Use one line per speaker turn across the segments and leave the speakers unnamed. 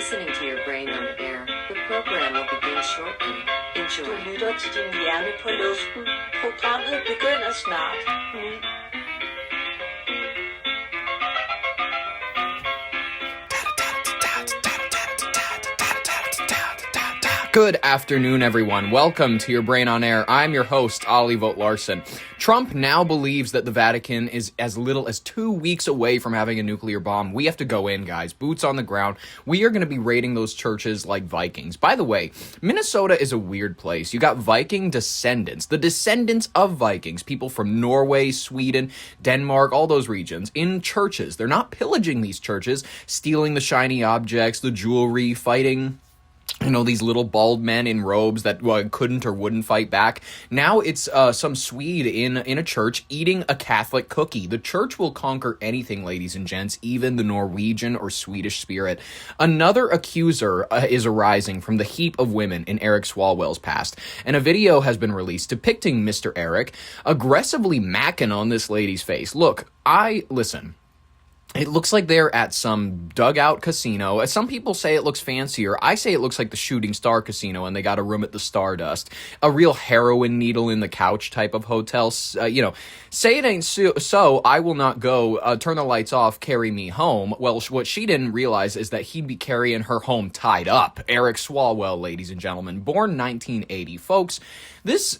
listening to your brain on air. The program will begin shortly. Enjoy.
Du lytter til din hjerne på luften. Programmet begynder snart. Nyd.
Good afternoon, everyone. Welcome to Your Brain on Air. I'm your host, Ollie Vogt Larson. Trump now believes that the Vatican is as little as 2 weeks away from having a nuclear bomb. We have to go in, guys. Boots on the ground. We are going to be raiding those churches like Vikings. By the way, Minnesota is a weird place. You got Viking descendants, the descendants of Vikings, people from Norway, Sweden, Denmark, all those regions, in churches. They're not pillaging these churches, stealing the shiny objects, the jewelry, fighting these little bald men in robes that couldn't or wouldn't fight back. Now it's some Swede in a church eating a Catholic cookie. The church will conquer anything, ladies and gents, even the Norwegian or Swedish spirit. Another accuser is arising from the heap of women in Eric Swalwell's past, and a video has been released depicting Mr. Eric aggressively macking on this lady's face. Look, listen. It looks like they're at some dugout casino. As some people say it looks fancier. I say it looks like the Shooting Star Casino and they got a room at the Stardust. A real heroin needle in the couch type of hotel. Say it ain't so, I will not go. Turn the lights off, carry me home. Well, what she didn't realize is that he'd be carrying her home tied up. Eric Swalwell, ladies and gentlemen, born 1980. Folks,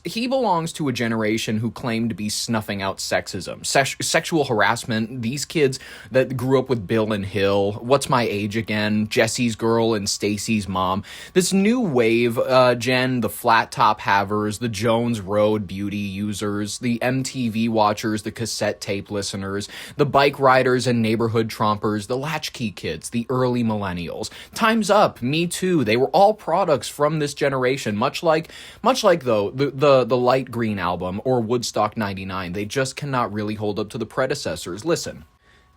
he belongs to a generation who claim to be snuffing out sexism, sexual harassment. These kids that grew up with Bill and Hill, What's My Age Again, Jesse's Girl and Stacy's Mom. This new wave, Jen, the flat top havers, the Jones Road beauty users, the MTV watchers, the cassette tape listeners, the bike riders and neighborhood trompers, the latchkey kids, the early millennials. Time's up. Me Too. They were all products from this generation, much like though the Light Green album or Woodstock 99. They just cannot really hold up to the predecessors. Listen.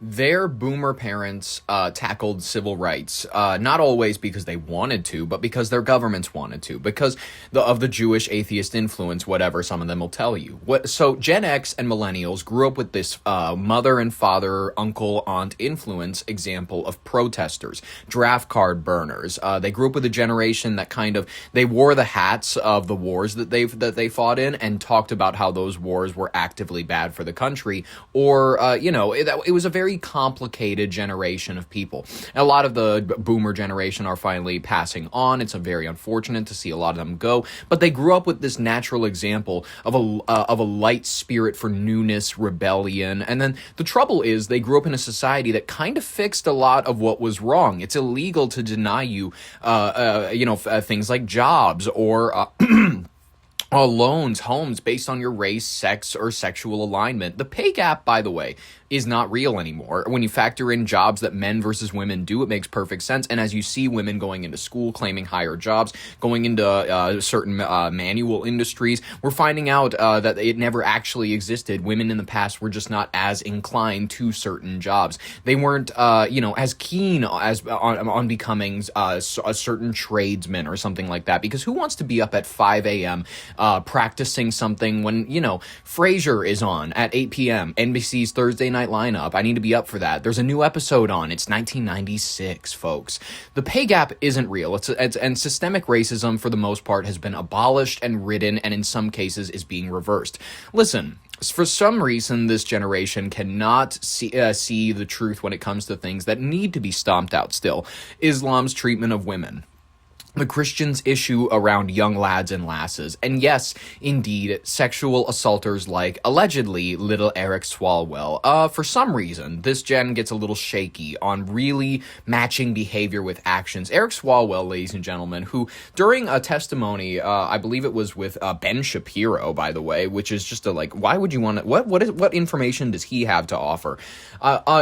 Their boomer parents tackled civil rights, not always because they wanted to, but because their governments wanted to, because of the Jewish atheist influence, whatever some of them will tell you. So Gen X and millennials grew up with this mother and father, uncle, aunt influence example of protesters, draft card burners. They grew up with a generation that they wore the hats of the wars that they fought in and talked about how those wars were actively bad for the country, or it was a very complicated generation of people. And a lot of the boomer generation are finally passing on. It's very unfortunate to see a lot of them go, but they grew up with this natural example of a light spirit for newness, rebellion. And then the trouble is they grew up in a society that kind of fixed a lot of what was wrong. It's illegal to deny you, things like jobs or loans, homes based on your race, sex, or sexual alignment. The pay gap, by the way, is not real anymore. When you factor in jobs that men versus women do, it makes perfect sense. And as you see women going into school, claiming higher jobs, going into certain manual industries, we're finding out that it never actually existed. Women in the past were just not as inclined to certain jobs. They weren't, as keen as on becoming a certain tradesman or something like that. Because who wants to be up at 5 a.m. Practicing something when, Frasier is on at 8 p.m., NBC's Thursday night lineup. I need to be up for that. There's a new episode on. It's 1996, folks. The pay gap isn't real. And systemic racism, for the most part, has been abolished and ridden, and in some cases is being reversed. Listen, for some reason, this generation cannot see the truth when it comes to things that need to be stomped out still. Islam's treatment of women. The Christians' issue around young lads and lasses, and yes, indeed, sexual assaulters like, allegedly, little Eric Swalwell. For some reason, this gen gets a little shaky on really matching behavior with actions. Eric Swalwell, ladies and gentlemen, who, during a testimony, I believe it was with Ben Shapiro, by the way, which is just why would you want to, what information does he have to offer?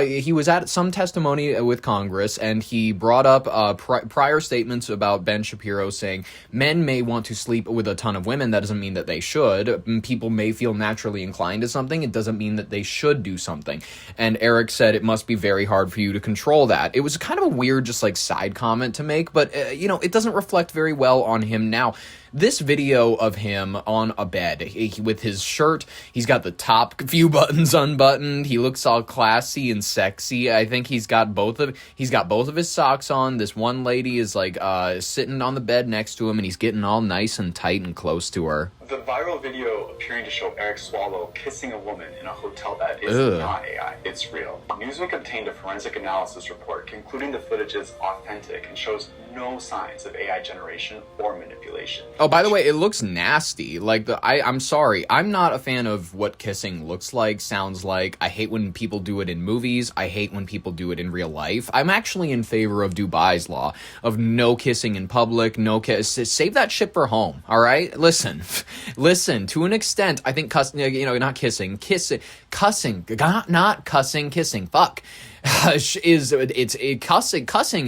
He was at some testimony with Congress, and he brought up prior statements about Ben Shapiro saying men may want to sleep with a ton of women. That doesn't mean that they should. People may feel naturally inclined to something. It doesn't mean that they should do something. And Eric said it must be very hard for you to control that. It was kind of a weird, side comment to make, but, it doesn't reflect very well on him now. This video of him on a bed with his shirt, he's got the top few buttons unbuttoned. He looks all classy and sexy. I think he's got both of his socks on. This one lady is like sitting on the bed next to him, and he's getting all nice and tight and close to her.
The viral video appearing to show Eric Swalwell kissing a woman in a hotel bed is not AI, it's real. Newsweek obtained a forensic analysis report concluding the footage is authentic and shows no signs of AI generation or manipulation.
Oh, by the way, it looks nasty. Like, I'm sorry. I'm not a fan of what kissing looks like, sounds like. I hate when people do it in movies. I hate when people do it in real life. I'm actually in favor of Dubai's law of no kissing in public, no kiss. Save that shit for home, all right? Listen, to an extent, I think cussing, not kissing, cussing, not cussing, kissing, fuck. Cussing,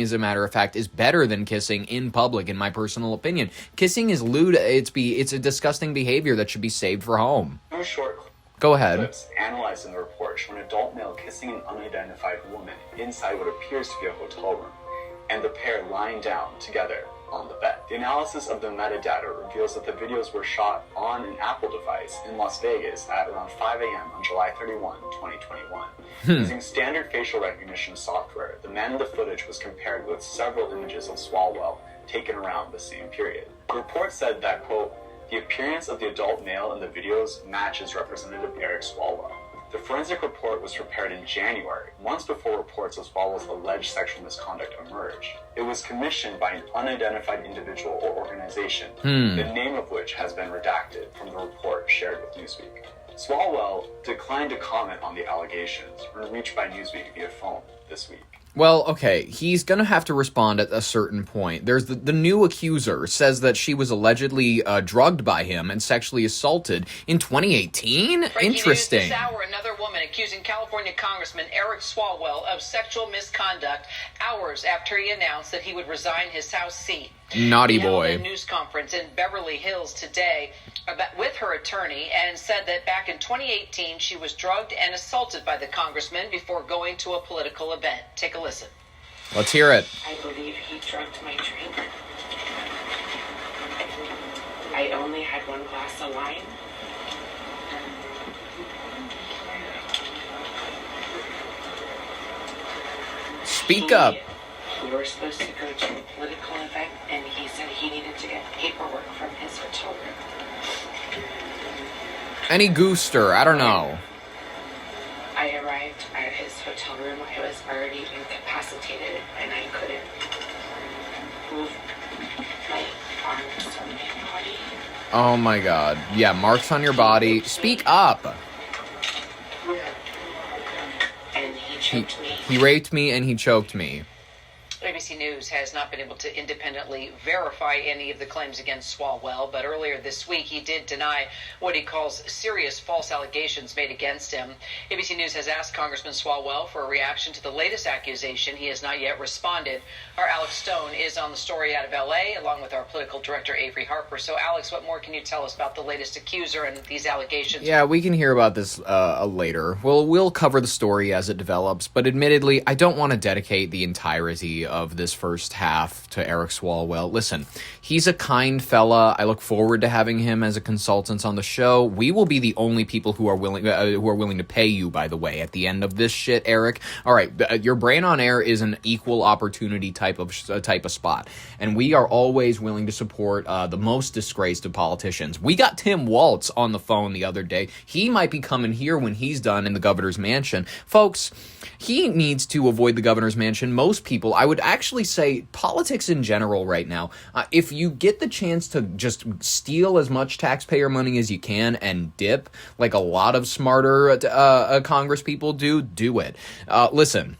as a matter of fact, is better than kissing in public, in my personal opinion. Kissing is lewd. It's a disgusting behavior that should be saved for home.
Two short
Go ahead.
clips analyzed in the report show an adult male kissing an unidentified woman inside what appears to be a hotel room, and the pair lying down together on the bed. The analysis of the metadata reveals that the videos were shot on an Apple device in Las Vegas at around 5 a.m. on July 31, 2021. Using standard facial recognition software, the man in the footage was compared with several images of Swalwell taken around the same period. The report said that, quote, the appearance of the adult male in the videos matches Representative Eric Swalwell. The forensic report was prepared in January, months before reports of Swalwell's alleged sexual misconduct emerged. It was commissioned by an unidentified individual or organization, the name of which has been redacted from the report shared with Newsweek. Swalwell declined to comment on the allegations when reached by Newsweek via phone this week.
Well, okay, he's going to have to respond at a certain point. There's the new accuser says that she was allegedly drugged by him and sexually assaulted in 2018? Interesting.
News this hour, another woman accusing California Congressman Eric Swalwell of sexual misconduct hours after he announced that he would resign his House seat.
Naughty
He held
boy.
a news conference in Beverly Hills today with her attorney and said that back in 2018 she was drugged and assaulted by the congressman before going to a political event. Take a listen.
Let's hear it.
I believe he drugged my drink. I only had one glass of wine.
Speak up.
We were supposed to go to a political event, and he said he needed to get paperwork from his hotel room.
Any gooster, I don't know.
I arrived at his hotel room. I was already incapacitated, and I couldn't move my arms or my body.
Oh my god. Yeah, marks on your body. Speak up.
And he choked me.
He raped me and he choked me.
ABC News has not been able to independently verify any of the claims against Swalwell, but earlier this week he did deny what he calls serious false allegations made against him. ABC News has asked Congressman Swalwell for a reaction to the latest accusation. He has not yet responded. Our Alex Stone is on the story out of L.A., along with our political director, Avery Harper. So, Alex, what more can you tell us about the latest accuser and these allegations?
Yeah, we can hear about this later. We'll cover the story as it develops, but admittedly, I don't want to dedicate the entirety of this first half to Eric Swalwell. Listen, he's a kind fella. I look forward to having him as a consultant on the show. We will be the only people who are willing to pay you, by the way, at the end of this shit, Eric. All right, your Brain on Air is an equal opportunity type of spot, and we are always willing to support the most disgraced of politicians. We got Tim Walz on the phone the other day. He might be coming here when he's done in the governor's mansion. Folks, he needs to avoid the governor's mansion. Most people, I would actually say politics in general right now, if you get the chance to just steal as much taxpayer money as you can and dip, like a lot of smarter Congress people do it. Listen.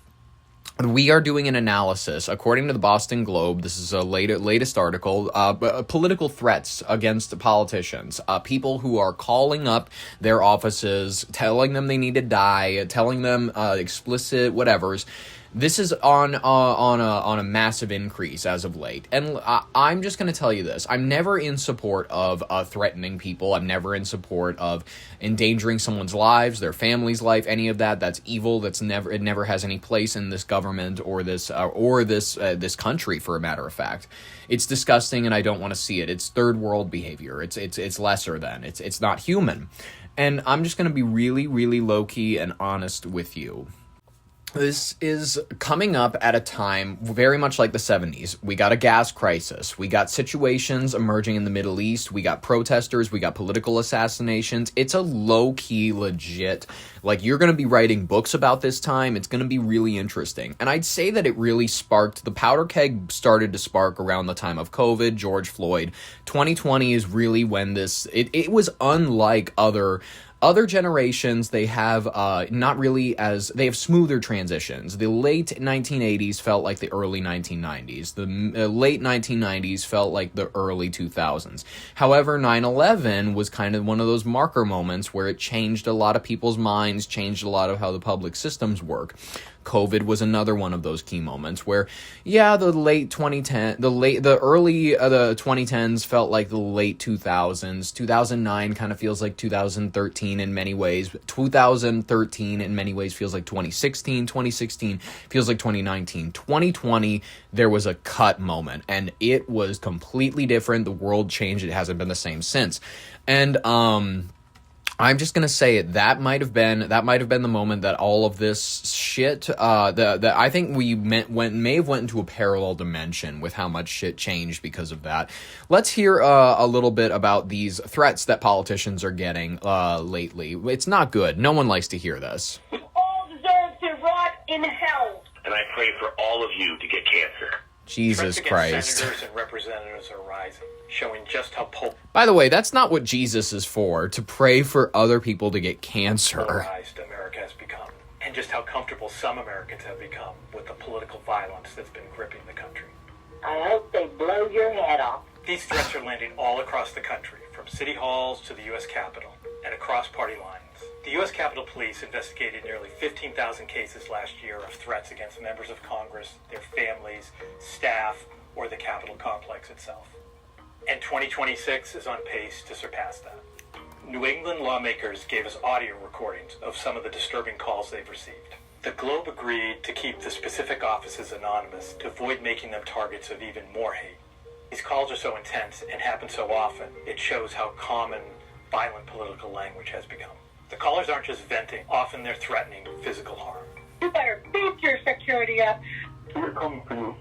We are doing an analysis, according to the Boston Globe. This is a latest article, political threats against politicians, people who are calling up their offices, telling them they need to die, telling them explicit whatevers. This is on a massive increase as of late. And I'm just going to tell you this. I'm never in support of threatening people. I'm never in support of endangering someone's lives, their family's life, any of that. That's evil. It never has any place in this government or this country, for a matter of fact. It's disgusting, and I don't want to see it. It's third world behavior. It's lesser than. It's not human. And I'm just going to be really, really low-key and honest with you. This is coming up at a time very much like the 70s. We got a gas crisis. We got situations emerging in the Middle East. We got protesters. We got political assassinations. It's a low-key, legit, like, you're going to be writing books about this time. It's going to be really interesting. And I'd say that it really sparked, the powder keg started to spark around the time of COVID, George Floyd. 2020 is really when this, it was unlike other generations. They have they have smoother transitions. The late 1980s felt like the early 1990s. The late 1990s felt like the early 2000s. However, 9/11 was kind of one of those marker moments where it changed a lot of people's minds, changed a lot of how the public systems work. COVID was another one of those key moments where, yeah, the early 2010s felt like the late 2000s. 2009 kind of feels like 2013 in many ways. 2013 in many ways feels like 2016. 2016 feels like 2019. 2020, there was a cut moment, and it was completely different. The world changed. It hasn't been the same since. And, I'm just gonna say it. That might have been the moment that all of this shit. That I think we may have went into a parallel dimension with how much shit changed because of that. Let's hear a little bit about these threats that politicians are getting lately. It's not good. No one likes to hear this.
We all deserve to rot in hell.
And I pray for all of you to get cancer.
Jesus Christ.
Senators and representatives are rising, showing just how
By the way, that's not what Jesus is for, to pray for other people to get cancer.
polarized America has become, and just how comfortable some Americans have become with the political violence that's been gripping the country.
I hope they blow your head off.
These threats are landing all across the country, from city halls to the U.S. Capitol, and across party lines. The U.S. Capitol Police investigated nearly 15,000 cases last year of threats against members of Congress, their families, staff, or the Capitol complex itself. And 2026 is on pace to surpass that. New England lawmakers gave us audio recordings of some of the disturbing calls they've received. The Globe agreed to keep the specific offices anonymous to avoid making them targets of even more hate. These calls are so intense and happen so often, it shows how common violent political language has become. The callers aren't just venting, often they're threatening physical harm.
You better beef your security up.
We're coming for you.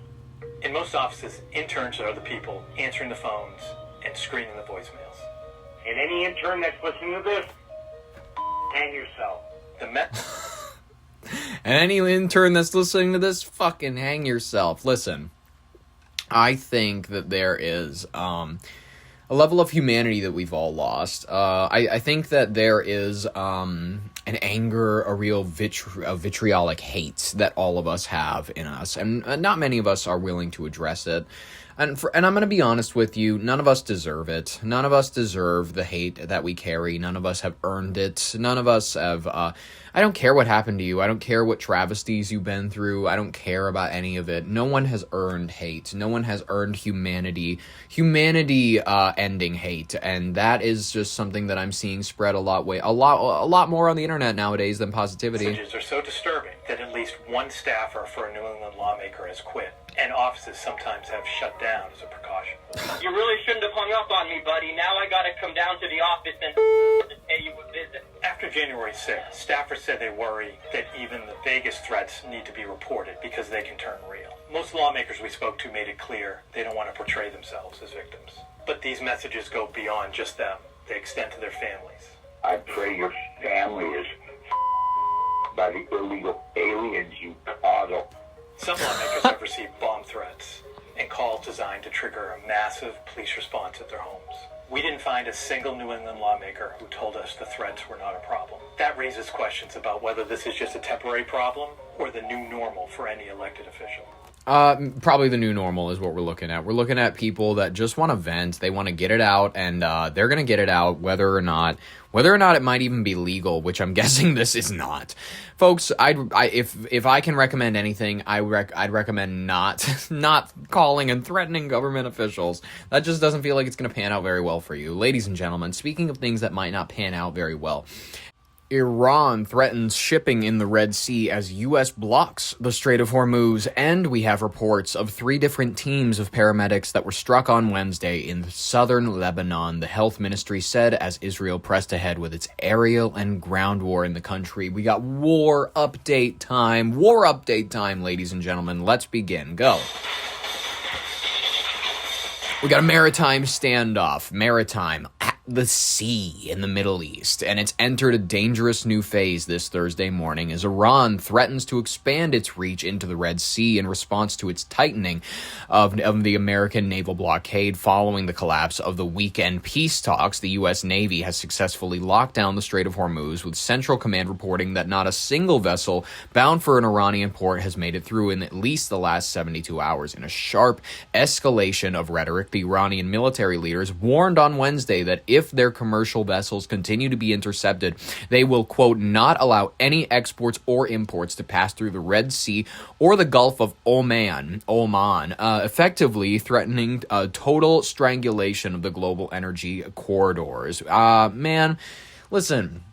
In most offices, interns are the people answering the phones and screening the voicemails.
And any intern that's listening to this, hang yourself.
And any intern that's listening to this, fucking hang yourself. Listen, I think that there is a level of humanity that we've all lost. I think that there is an anger, a real vitriolic hate that all of us have in us, and not many of us are willing to address it. And I'm going to be honest with you, none of us deserve it. None of us deserve the hate that we carry. None of us have earned it. None of us have, I don't care what happened to you. I don't care what travesties you've been through. I don't care about any of it. No one has earned hate. No one has earned humanity ending hate. And that is just something that I'm seeing spread a lot more on the internet nowadays than positivity.
Messages are so disturbing that at least one staffer for a New England lawmaker has quit, and offices sometimes have shut down as a precaution.
You really shouldn't have hung up on me, buddy. Now I gotta come down to the office and pay you a visit.
After January 6th, staffers said they worry that even the vaguest threats need to be reported because they can turn real. Most lawmakers we spoke to made it clear they don't want to portray themselves as victims. But these messages go beyond just them. They extend to their families.
I pray your family is by the illegal aliens you coddle.
Some lawmakers have received bomb threats and calls designed to trigger a massive police response at their homes. We didn't find a single New England lawmaker who told us the threats were not a problem. That raises questions about whether this is just a temporary problem or the new normal for any elected official.
Probably the new normal is what we're looking at. We're looking at people that just want to vent. They want to get it out, and they're going to get it out whether or not it might even be legal, which I'm guessing this is not. Folks, if I can recommend anything, I'd recommend not calling and threatening government officials. That just doesn't feel like it's going to pan out very well for you. Ladies and gentlemen, speaking of things that might not pan out very well, Iran threatens shipping in the Red Sea as U.S. blocks the Strait of Hormuz, and we have reports of 3 different teams of paramedics that were struck on Wednesday in southern Lebanon, the health ministry said, as Israel pressed ahead with its aerial and ground war in the country. We got war update time, ladies and gentlemen. Let's begin. Go. We got a maritime standoff, at the sea in the Middle East, and it's entered a dangerous new phase this Thursday morning as Iran threatens to expand its reach into the Red Sea in response to its tightening of the American naval blockade following the collapse of the weekend peace talks. The U.S. Navy has successfully locked down the Strait of Hormuz, with Central Command reporting that not a single vessel bound for an Iranian port has made it through in at least the last 72 hours. In a sharp escalation of rhetoric, the Iranian military leaders warned on Wednesday that if their commercial vessels continue to be intercepted, they will, quote, not allow any exports or imports to pass through the Red Sea or the Gulf of Oman, effectively threatening total strangulation of the global energy corridors. Man, listen,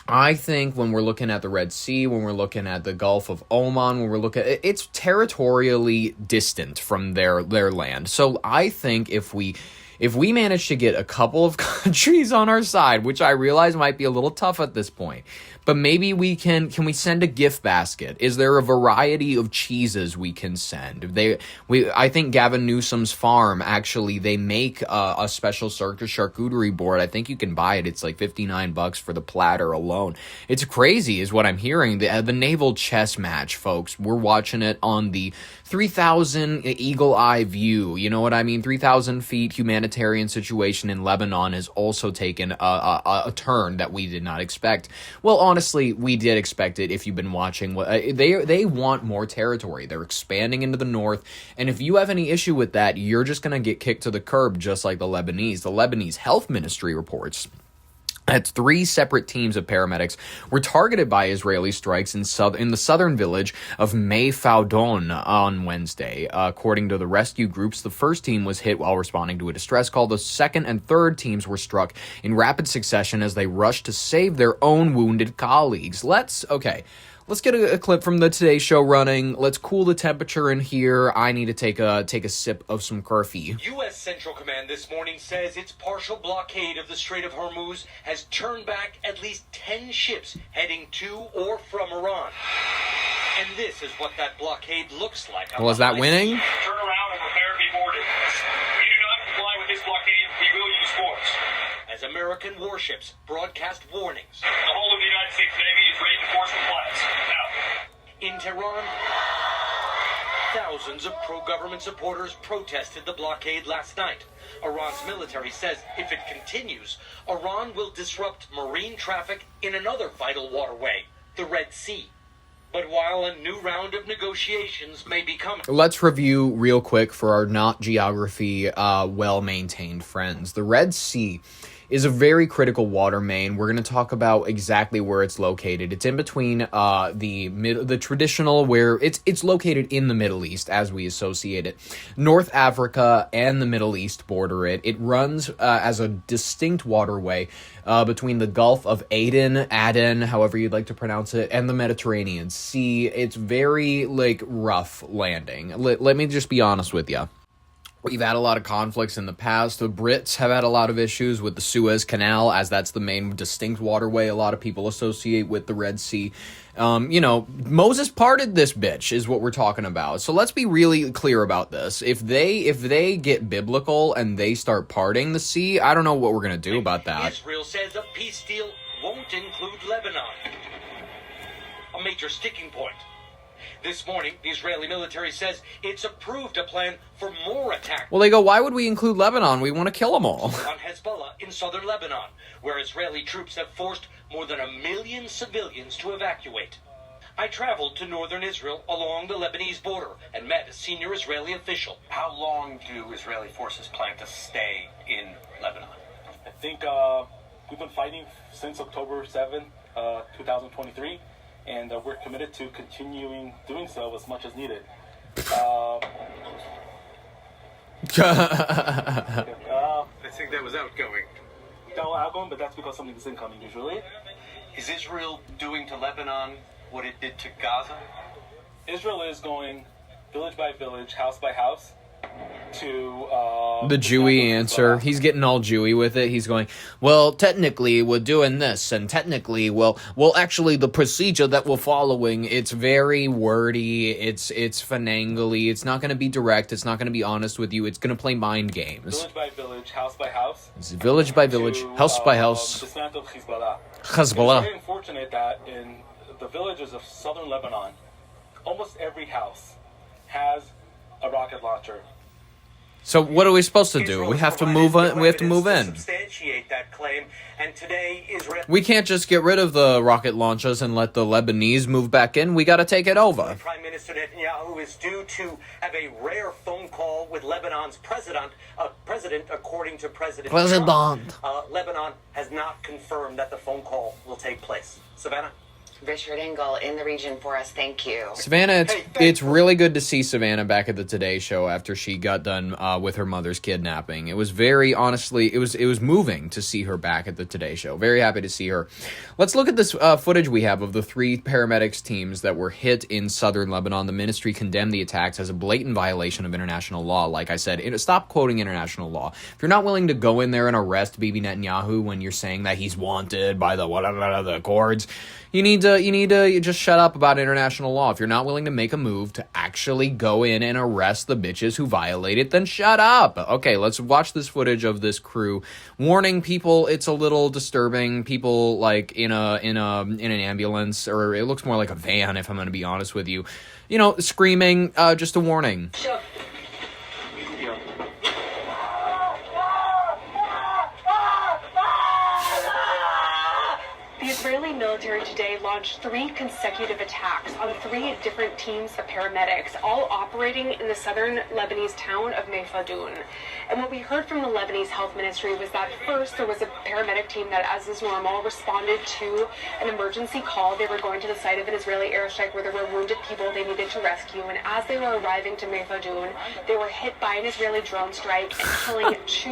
I think when we're looking at the Red Sea, when we're looking at the Gulf of Oman, when we're looking at it's territorially distant from their land. So I think if we manage to get a couple of countries on our side, which I realize might be a little tough at this point, but maybe we can we send a gift basket? Is there a variety of cheeses we can send? I think Gavin Newsom's farm, actually, they make a special charcuterie board. I think you can buy it. It's like $59 for the platter alone. It's crazy is what I'm hearing. The naval chess match, folks, we're watching it on the 3,000 eagle eye view. You know what I mean? 3,000 feet humanitarian situation in Lebanon has also taken a turn that we did not expect. Well, honestly, we did expect it if you've been watching. They want more territory. They're expanding into the north. And if you have any issue with that, you're just going to get kicked to the curb just like the Lebanese. The Lebanese health ministry reports that 3 separate teams of paramedics were targeted by Israeli strikes in the southern village of Meifaudon on Wednesday. According to the rescue groups, the first team was hit while responding to a distress call. The second and third teams were struck in rapid succession as they rushed to save their own wounded colleagues. Let's get a clip from the Today Show running. Let's cool the temperature in here. I need to take a sip of some coffee.
U.S. Central Command this morning says its partial blockade of the Strait of Hormuz has turned back at least 10 ships heading to or from Iran. And this is what that blockade looks like.
Was that winning?
Turn around and prepare to be boarded. If you do not comply with this blockade, we will use force.
As American warships broadcast warnings.
The whole of the United States Navy is ready to force compliance. Now.
In Tehran, thousands of pro-government supporters protested the blockade last night. Iran's military says if it continues, Iran will disrupt marine traffic in another vital waterway, the Red Sea. But while a new round of negotiations may be coming...
Let's review real quick for our not geography well-maintained friends. The Red Sea is a very critical water main. We're going to talk about exactly where it's located. It's in between the traditional, where it's located in the Middle East as we associate it. North Africa and the Middle East border it. It runs as a distinct waterway between the Gulf of Aden, however you'd like to pronounce it, and the Mediterranean Sea. It's very rough landing. Let me just be honest with you. We've had a lot of conflicts in the past. The Brits have had a lot of issues with the Suez Canal, as that's the main distinct waterway a lot of people associate with the Red Sea. Moses parted this bitch is what we're talking about. So let's be really clear about this. If they get biblical and they start parting the sea, I don't know what we're going to do about that.
Israel says a peace deal won't include Lebanon, a major sticking point. This morning, the Israeli military says it's approved a plan for more attacks.
Well, they go, why would we include Lebanon? We want to kill them all.
On Hezbollah in southern Lebanon, where Israeli troops have forced more than 1 million civilians to evacuate. I traveled to northern Israel along the Lebanese border and met a senior Israeli official.
How long do Israeli forces plan to stay in Lebanon?
I think we've been fighting since October 7th, 2023, and we're committed to continuing doing so as much as needed.
I think that was outgoing.
No, outgoing, but that's because something's incoming usually.
Is Israel doing to Lebanon what it did to Gaza?
Israel is going village by village, house by house, to
the Jewy answer. He's getting all Jewy with it. He's going, well, technically we're doing this, and technically, well, actually the procedure that we're following, it's very wordy, it's finangly, it's not going to be direct, it's not going to be honest with you, it's going to play mind games.
Village by village, house by house.
It's village by village, house by house.
Dismantle Hezbollah.
Hezbollah.
It's very unfortunate that in the villages of southern Lebanon, almost every house has a rocket launcher.
So what are we supposed to do? We have to move in. We have to move in.
Substantiate that claim, and today Israel.
We can't just get rid of the rocket launchers and let the Lebanese move back in. We got to take it over.
Prime Minister Netanyahu is due to have a rare phone call with Lebanon's president, according to President Trump. Lebanon has not confirmed that the phone call will take place. Savannah?
Richard Engel in the region for us. Thank you.
Savannah, it's really good to see Savannah back at the Today Show after she got done with her mother's kidnapping. It was very, honestly, it was moving to see her back at the Today Show. Very happy to see her. Let's look at this footage we have of the 3 paramedics teams that were hit in southern Lebanon. The ministry condemned the attacks as a blatant violation of international law. Like I said, stop quoting international law. If you're not willing to go in there and arrest Bibi Netanyahu when you're saying that he's wanted by the Accords, you need to just shut up about international law. If you're not willing to make a move to actually go in and arrest the bitches who violate it, then shut up. Okay, let's watch this footage of this crew warning people. It's a little disturbing. People like in an ambulance, or it looks more like a van, if I'm going to be honest with you. You know, screaming. Just a warning.
The Israeli military today launched 3 consecutive attacks on 3 different teams of paramedics, all operating in the southern Lebanese town of Meyfadoun. And what we heard from the Lebanese health ministry was that first there was a paramedic team that, as is normal, responded to an emergency call. They were going to the site of an Israeli airstrike where there were wounded people they needed to rescue. And as they were arriving to Meyfadoun, they were hit by an Israeli drone strike and killing 2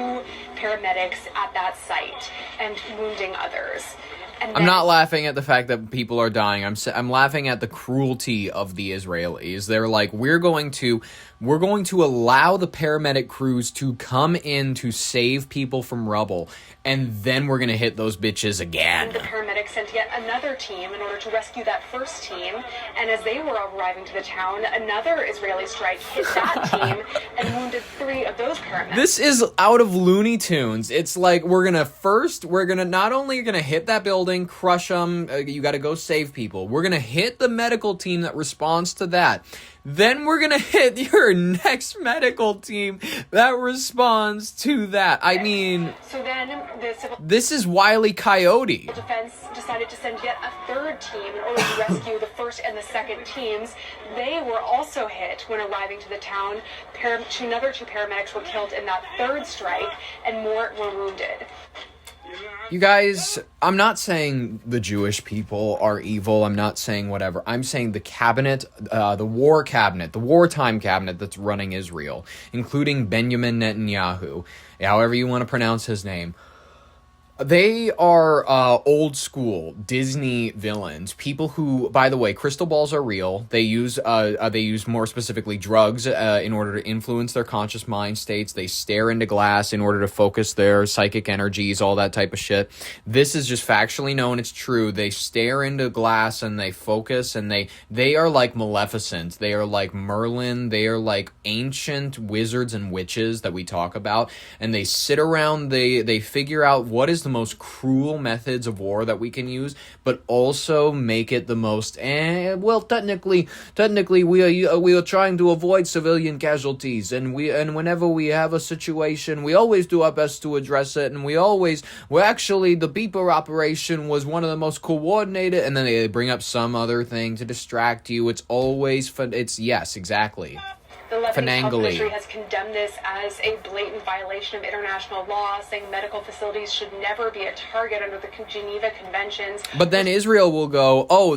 paramedics at that site and wounding others.
I'm not laughing at the fact that people are dying. I'm laughing at the cruelty of the Israelis. They're like, we're going to allow the paramedic crews to come in to save people from rubble, and then we're going to hit those bitches again.
The paramedics sent yet another team in order to rescue that first team, and as they were arriving to the town, another Israeli strike hit that team and wounded 3 of those paramedics.
This is out of Looney Tunes. It's like we're not only gonna hit that building, crush them, you gotta go save people. We're gonna hit the medical team that responds to that. Then we're going to hit your next medical team that responds to that. I mean,
so then
this is Wile E. Coyote.
Defense decided to send yet a 3rd team in order to rescue the first and the second teams. They were also hit when arriving to the town. Another 2 paramedics were killed in that 3rd strike, and more were wounded.
You guys, I'm not saying the Jewish people are evil. I'm not saying whatever. I'm saying the cabinet, the war cabinet, the wartime cabinet that's running Israel, including Benjamin Netanyahu, however you want to pronounce his name. They are old school Disney villains. People who, by the way, crystal balls are real. They use more specifically drugs in order to influence their conscious mind states. They stare into glass in order to focus their psychic energies, all that type of shit. This is just factually known. It's true. They stare into glass and they focus, and they are like Maleficent. They are like Merlin. They are like ancient wizards and witches that we talk about. And they sit around. They figure out what is the most cruel methods of war that we can use, but also make it the most, technically we are trying to avoid civilian casualties, and whenever we have a situation, we always do our best to address it, and the beeper operation was one of the most coordinated, and then they bring up some other thing to distract you. It's always fun. Yes, exactly.
The Lebanese health ministry has condemned this as a blatant violation of international law, saying medical facilities should never be a target under the Geneva Conventions.
But then Israel will go, oh,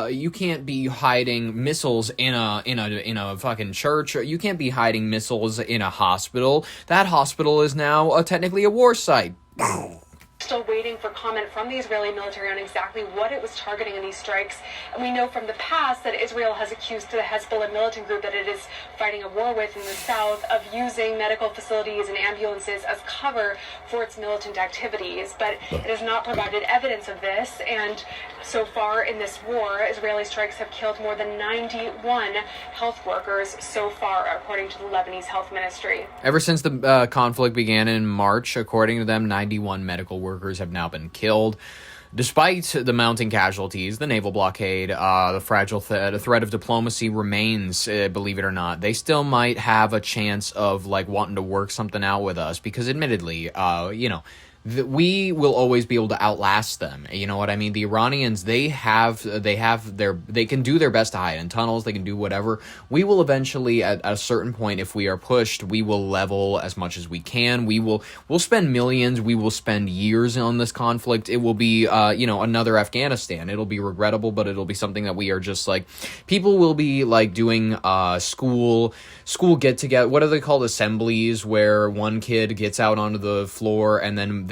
you can't be hiding missiles in a fucking church. You can't be hiding missiles in a hospital. That hospital is now technically a war site.
Still waiting for comment from the Israeli military on exactly what it was targeting in these strikes. And we know from the past that Israel has accused the Hezbollah militant group that it is fighting a war with in the south of using medical facilities and ambulances as cover for its militant activities. But it has not provided evidence of this. And so far in this war, Israeli strikes have killed more than 91 health workers so far, according to the Lebanese health ministry.
Ever since the conflict began in March, according to them, 91 medical workers have now been killed. Despite the mounting casualties, the naval blockade, the fragile threat of diplomacy remains, believe it or not. They still might have a chance of wanting to work something out with us because admittedly, we will always be able to outlast them. You know what I mean? The Iranians, they can do their best to hide in tunnels. They can do whatever. We will eventually, at a certain point, if we are pushed, we will level as much as we can. We'll spend millions. We will spend years on this conflict. It will be, another Afghanistan. It'll be regrettable, but it'll be something that we are just people will be doing, school get together. What are they called? Assemblies, where one kid gets out onto the floor and then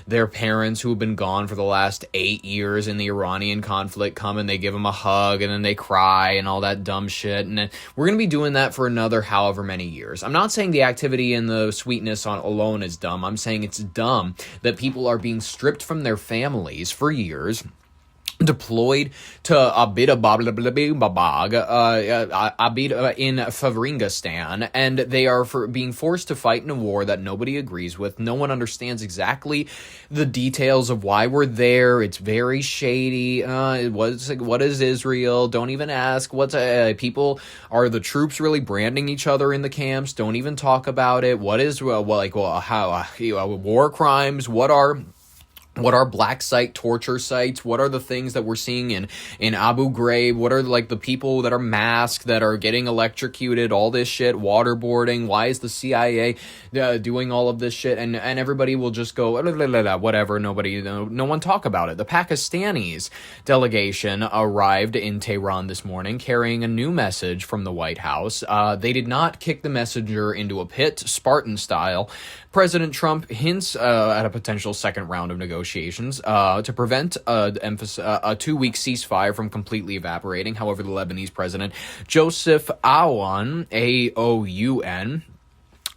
their parents who have been gone for the last 8 years in the Iranian conflict come and they give them a hug and then they cry and all that dumb shit. And we're going to be doing that for another however many years. I'm not saying the activity and the sweetness alone is dumb. I'm saying it's dumb that people are being stripped from their families for years, deployed to Abid in Favringistan, and they are being forced to fight in a war that nobody agrees with. No one understands exactly the details of why we're there. It's very shady. What is Israel? Don't even ask. People, are the troops really branding each other in the camps? Don't even talk about it. What is war crimes? What are black site torture sites? What are the things that we're seeing in Abu Ghraib? What are the people that are masked, that are getting electrocuted, all this shit, waterboarding? Why is the CIA doing all of this shit? And everybody will just go, whatever, no one talk about it. The Pakistanis delegation arrived in Tehran this morning carrying a new message from the White House. They did not kick the messenger into a pit, Spartan style. President Trump hints at a potential second round of negotiations to prevent a 2-week ceasefire from completely evaporating. However, the Lebanese president, Joseph Aoun, A-O-U-N,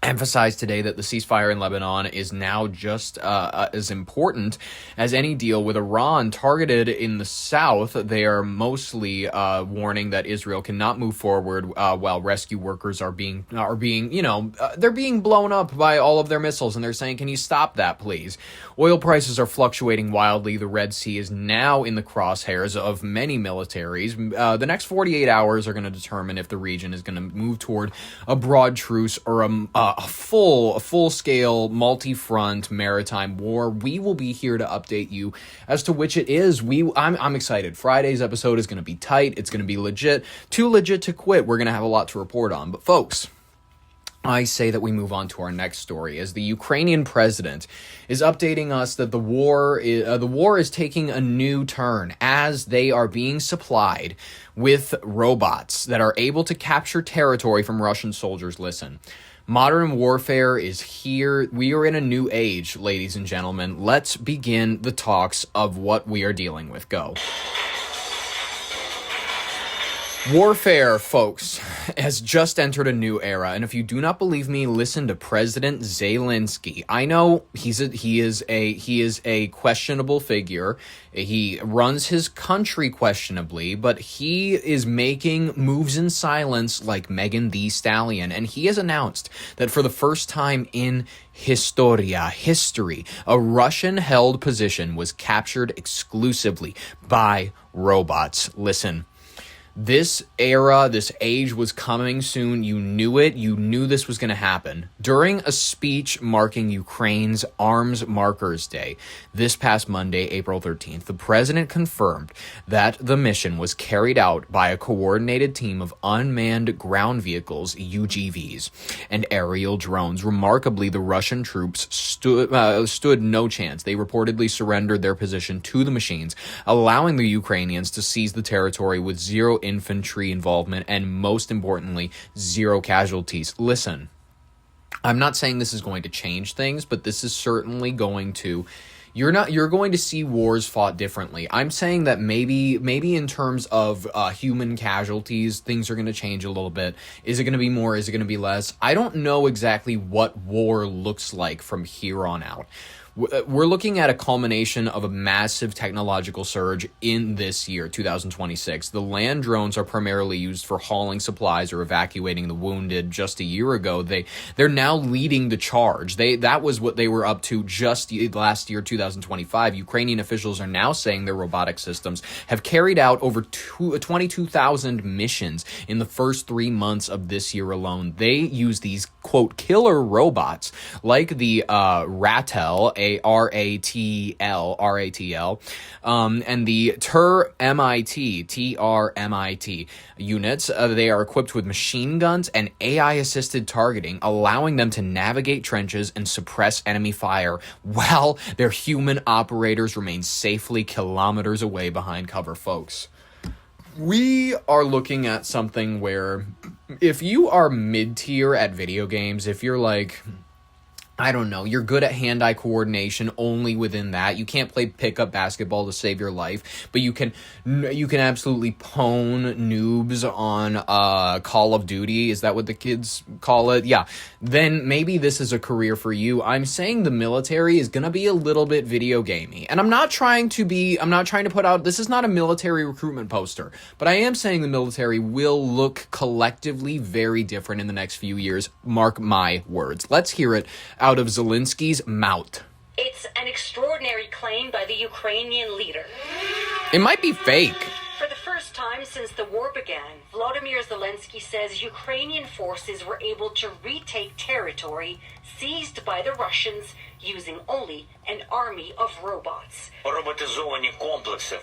emphasized today that the ceasefire in Lebanon is now just as important as any deal with Iran. Targeted in the south, they are mostly warning that Israel cannot move forward while rescue workers are being they're being blown up by all of their missiles, and they're saying, can you stop that, please? Oil prices are fluctuating wildly. The Red Sea is now in the crosshairs of many militaries. The next 48 hours are going to determine if the region is going to move toward a broad truce or a full-scale, multi-front maritime war. We will be here to update you as to which it is. I'm excited. Friday's episode is going to be tight. It's going to be legit. Too legit to quit. We're going to have a lot to report on. But folks, I say that we move on to our next story, as the Ukrainian president is updating us that the war is taking a new turn as they are being supplied with robots that are able to capture territory from Russian soldiers. Listen, modern warfare is here. We are in a new age, ladies and gentlemen. Let's begin the talks of what we are dealing with. Go. Warfare, folks, has just entered a new era, and if you do not believe me, listen to President Zelensky. I know he is a questionable figure. He runs his country questionably, but he is making moves in silence like Megan Thee Stallion, and he has announced that for the first time in history, a Russian-held position was captured exclusively by robots. Listen. This era, this age was coming soon. You knew it. You knew this was going to happen. During a speech marking Ukraine's Arms Markers Day, this past Monday, April 13th, the president confirmed that the mission was carried out by a coordinated team of unmanned ground vehicles, UGVs, and aerial drones. Remarkably, the Russian troops stood no chance. They reportedly surrendered their position to the machines, allowing the Ukrainians to seize the territory with zero infantry involvement and, most importantly, zero casualties. Listen, I'm not saying this is going to change things, but this is certainly going to... You're going to see wars fought differently. I'm saying that maybe in terms of human casualties, things are going to change a little bit. Is it going to be more? Is it going to be less? I don't know exactly what war looks like from here on out. We're looking at a culmination of a massive technological surge in this year, 2026. The land drones are primarily used for hauling supplies or evacuating the wounded. Just a year ago, they're now leading the charge. That was what they were up to just last year, 2025. Ukrainian officials are now saying their robotic systems have carried out over 22,000 missions in the first 3 months of this year alone. They use these, quote, killer robots like the Ratel, RATL, and the TRMIT units. They are equipped with machine guns and AI-assisted targeting, allowing them to navigate trenches and suppress enemy fire while their human operators remain safely kilometers away behind cover, folks. We are looking at something where if you are mid-tier at video games, if you're like... I don't know, you're good at hand-eye coordination only within that. You can't play pickup basketball to save your life, but you can absolutely pwn noobs on Call of Duty. Is that what the kids call it? Yeah. Then maybe this is a career for you. I'm saying the military is going to be a little bit video gamey. And I'm not trying to put out, this is not a military recruitment poster, but I am saying the military will look collectively very different in the next few years. Mark my words. Let's hear it out of Zelensky's mouth.
It's an extraordinary claim by the Ukrainian leader.
It might be fake.
For the first time since the war began, Volodymyr Zelensky says Ukrainian forces were able to retake territory seized by the Russians using only an army of robots.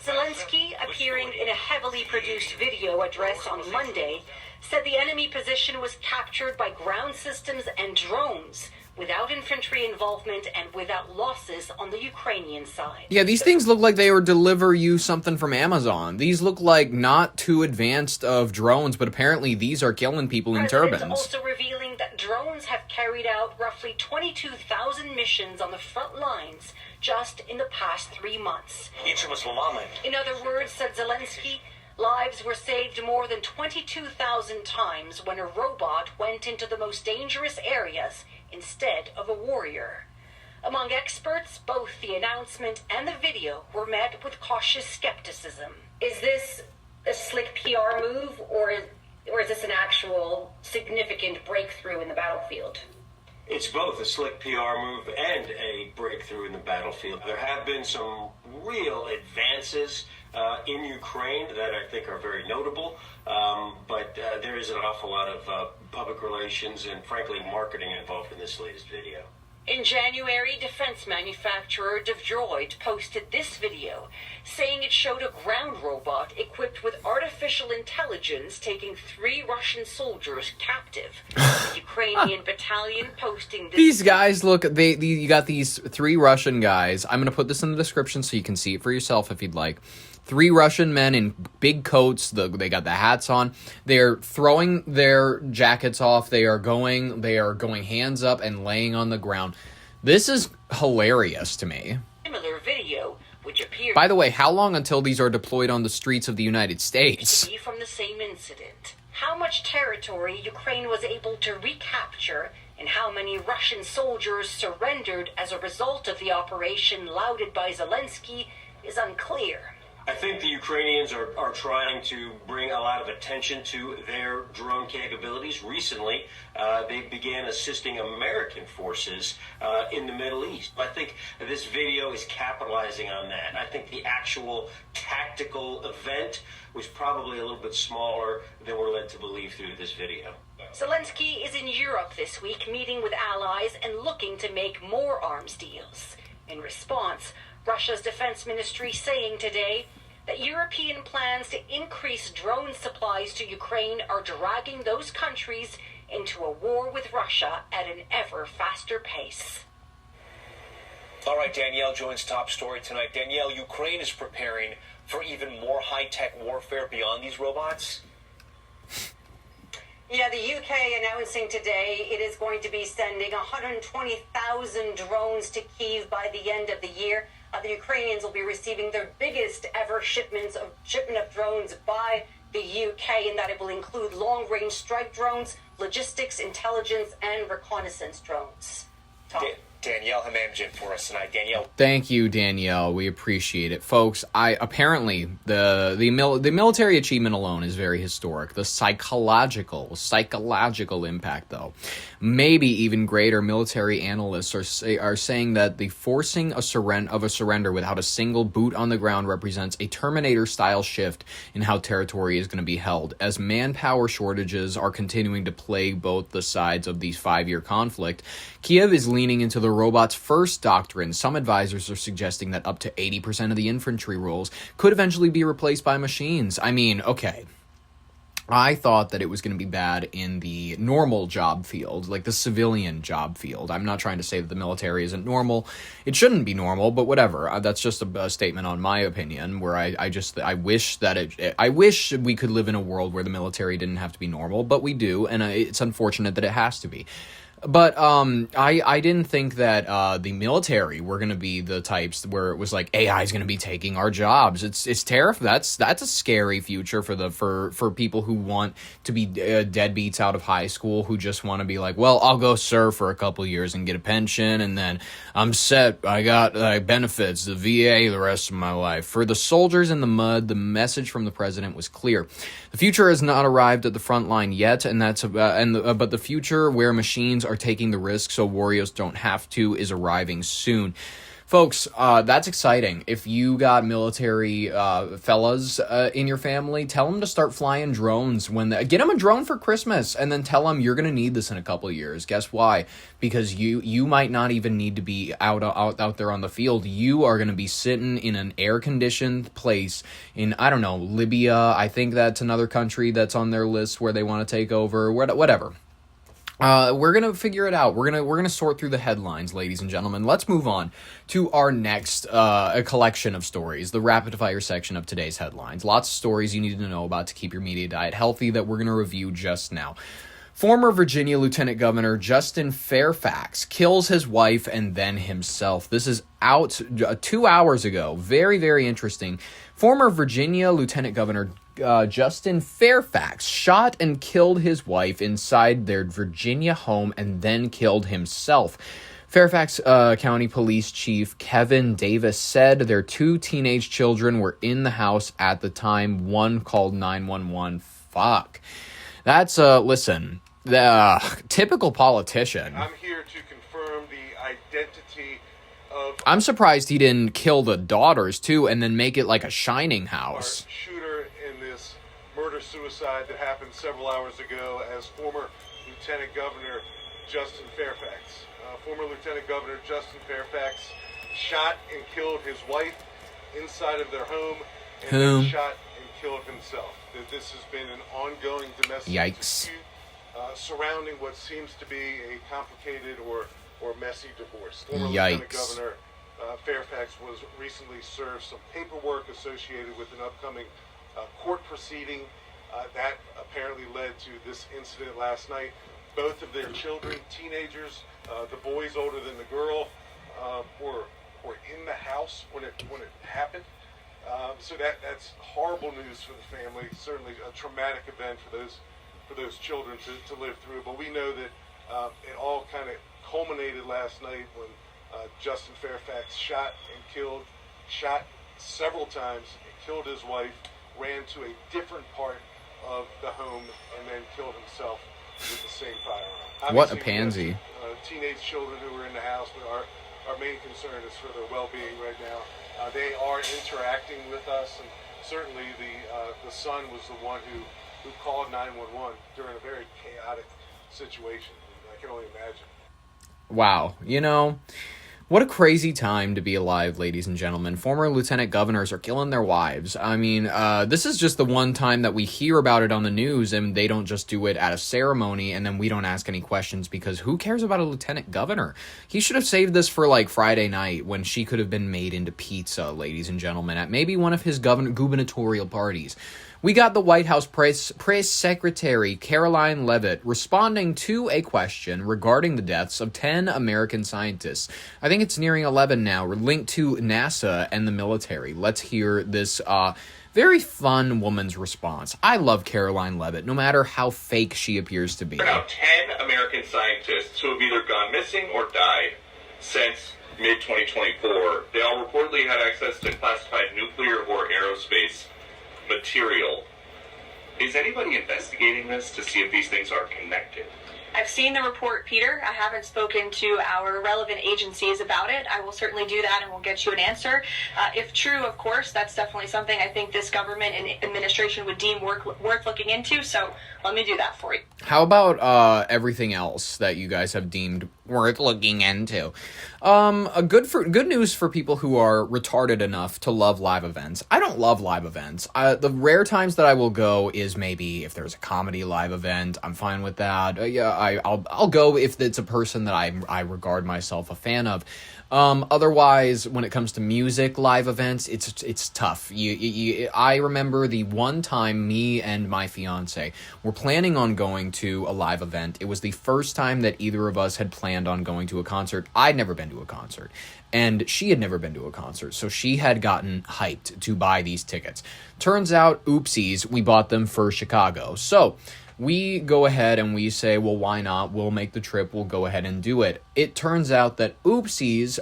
Zelensky, appearing in a heavily produced video address on Monday, said the enemy position was captured by ground systems and drones, without infantry involvement and without losses on the Ukrainian side.
Yeah, these things look like they would deliver you something from Amazon. These look like not too advanced of drones, but apparently these are killing people in turbines.
Also revealing that drones have carried out roughly 22,000 missions on the front lines just in the past 3 months. In other words, said Zelensky, lives were saved more than 22,000 times when a robot went into the most dangerous areas instead of a warrior. Among experts, both the announcement and the video were met with cautious skepticism. Is this a slick PR move, or is this an actual significant breakthrough in the battlefield?
It's both a slick PR move and a breakthrough in the battlefield. There have been some real advances in Ukraine that I think are very notable, but there is an awful lot of public relations and, frankly, marketing involved in this latest video.
In January, defense manufacturer DevDroid posted this video, saying it showed a ground robot equipped with artificial intelligence taking 3 Russian soldiers captive. The Ukrainian battalion posting this.
These guys look, you got these 3 Russian guys. I'm going to put this in the description so you can see it for yourself if you'd like. 3 Russian men in big coats. They got the hats on. They're throwing their jackets off. They are going hands up and laying on the ground. This is hilarious to me.
Similar video which appears...
By the way, how long until these are deployed on the streets of the United States?
...to be from the same incident. How much territory Ukraine was able to recapture and how many Russian soldiers surrendered as a result of the operation lauded by Zelensky is unclear.
I think the Ukrainians are trying to bring a lot of attention to their drone capabilities. Recently, they began assisting American forces in the Middle East. I think this video is capitalizing on that. I think the actual tactical event was probably a little bit smaller than we're led to believe through this video.
Zelensky is in Europe this week, meeting with allies and looking to make more arms deals. In response, Russia's defense ministry saying today that European plans to increase drone supplies to Ukraine are dragging those countries into a war with Russia at an ever faster pace.
All right, Danielle joins Top Story tonight. Danielle, Ukraine is preparing for even more high-tech warfare beyond these robots?
Yeah, the UK announcing today it is going to be sending 120,000 drones to Kyiv by the end of the year. The Ukrainians will be receiving their biggest ever shipment of drones by the UK, and that it will include long-range strike drones, logistics, intelligence, and reconnaissance drones.
Danielle Hamamjian for us tonight. Danielle.
Thank you, Danielle. We appreciate it. Folks, apparently the military achievement alone is very historic. The psychological impact, though, maybe even greater. Military analysts are saying that the forcing of a surrender without a single boot on the ground represents a Terminator-style shift in how territory is going to be held, as manpower shortages are continuing to plague both the sides of the 5-year conflict. Kyiv is leaning into the robot's first doctrine. Some advisors are suggesting that up to 80% of the infantry roles could eventually be replaced by machines. I mean, okay, I thought that it was going to be bad in the normal job field, like the civilian job field. I'm not trying to say that the military isn't normal. It shouldn't be normal, but whatever. That's just a statement on my opinion, where I wish we could live in a world where the military didn't have to be normal, but we do, and it's unfortunate that it has to be. But I didn't think that the military were going to be the types where it was like AI is going to be taking our jobs. It's terrifying. That's a scary future for people who want to be deadbeats out of high school, who just want to be like, well, I'll go serve for a couple years and get a pension, and then I'm set. I got benefits, the VA, the rest of my life. For the soldiers in the mud, the message from the president was clear. The future has not arrived at the front line yet, and but the future where machines are taking the risk so warriors don't have to is arriving soon. Folks, that's exciting. If you got military fellas in your family, tell them to start flying drones. Get them a drone for Christmas, and then tell them you're going to need this in a couple of years. Guess why? Because you might not even need to be out there on the field. You are going to be sitting in an air-conditioned place in, I don't know, Libya. I think that's another country that's on their list where they want to take over. Whatever. We're going to figure it out. We're going to sort through the headlines, ladies and gentlemen. Let's move on to our next collection of stories, the rapid fire section of today's headlines. Lots of stories you need to know about to keep your media diet healthy that we're going to review just now. Former Virginia Lieutenant Governor Justin Fairfax kills his wife and then himself. This is out 2 hours ago. Very, very interesting. Former Virginia Lieutenant Governor Justin Fairfax shot and killed his wife inside their Virginia home and then killed himself. Fairfax County Police Chief Kevin Davis said their 2 teenage children were in the house at the time. One called 911. Fuck. That's, listen, the typical politician.
I'm here to confirm the identity of...
I'm surprised he didn't kill the daughters, too, and then make it like a Shining house.
Shooter in this murder-suicide that happened several hours ago as former Lieutenant Governor Justin Fairfax. Former Lieutenant Governor Justin Fairfax shot and killed his wife inside of their home and then shot and killed himself. This has been an ongoing domestic dispute surrounding what seems to be a complicated or messy divorce. Former Lieutenant Governor Fairfax was recently served some paperwork associated with an upcoming court proceeding that apparently led to this incident last night. Both of their children, teenagers, the boys older than the girl, were were in the house when it happened. So that's horrible news for the family. Certainly a traumatic event for those children to live through. But we know that it all kind of culminated last night when Justin Fairfax shot several times, and killed his wife, ran to a different part of the home, and then killed himself with the same firearm.
What a pansy.
Teenage children who were in the house, but our main concern is for their well-being right now. They are interacting with us, and certainly the son was the one who called 911 during a very chaotic situation. I can only imagine.
Wow. You know, what a crazy time to be alive, ladies and gentlemen. Former lieutenant governors are killing their wives. I mean, this is just the one time that we hear about it on the news, and they don't just do it at a ceremony, and then we don't ask any questions, because who cares about a lieutenant governor? He should have saved this for, like, Friday night, when she could have been made into pizza, ladies and gentlemen, at maybe one of his gubernatorial parties. We got the White House Press Secretary Caroline Leavitt responding to a question regarding the deaths of 10 American scientists. I think it's nearing 11 now. We're linked to NASA and the military. Let's hear this very fun woman's response. I love Caroline Leavitt, no matter how fake she appears to be.
There are now 10 American scientists who have either gone missing or died since mid-2024. They all reportedly had access to classified nuclear or aerospace material. Is anybody investigating this to see if these things are connected?
I've seen the report, Peter. I haven't spoken to our relevant agencies about it. I will certainly do that, and we'll get you an answer. If true, of course, that's definitely something I think this government and administration would deem worth looking into, so let me do that for you.
How about everything else that you guys have deemed worth looking into? Good news for people who are retarded enough to love live events. I don't love live events. The rare times that I will go is maybe if there's a comedy live event. I'm fine with that. I'll go if it's a person that I regard myself a fan of. Otherwise, when it comes to music live events, it's tough. I remember the one time me and my fiance were planning on going to a live event. It was the first time that either of us had planned on going to a concert. I'd never been to a concert, and she had never been to a concert, so she had gotten hyped to buy these tickets. Turns out, oopsies, we bought them for Chicago. So we go ahead and we say, well, why not? We'll make the trip. We'll go ahead and do it. It turns out that, oopsies,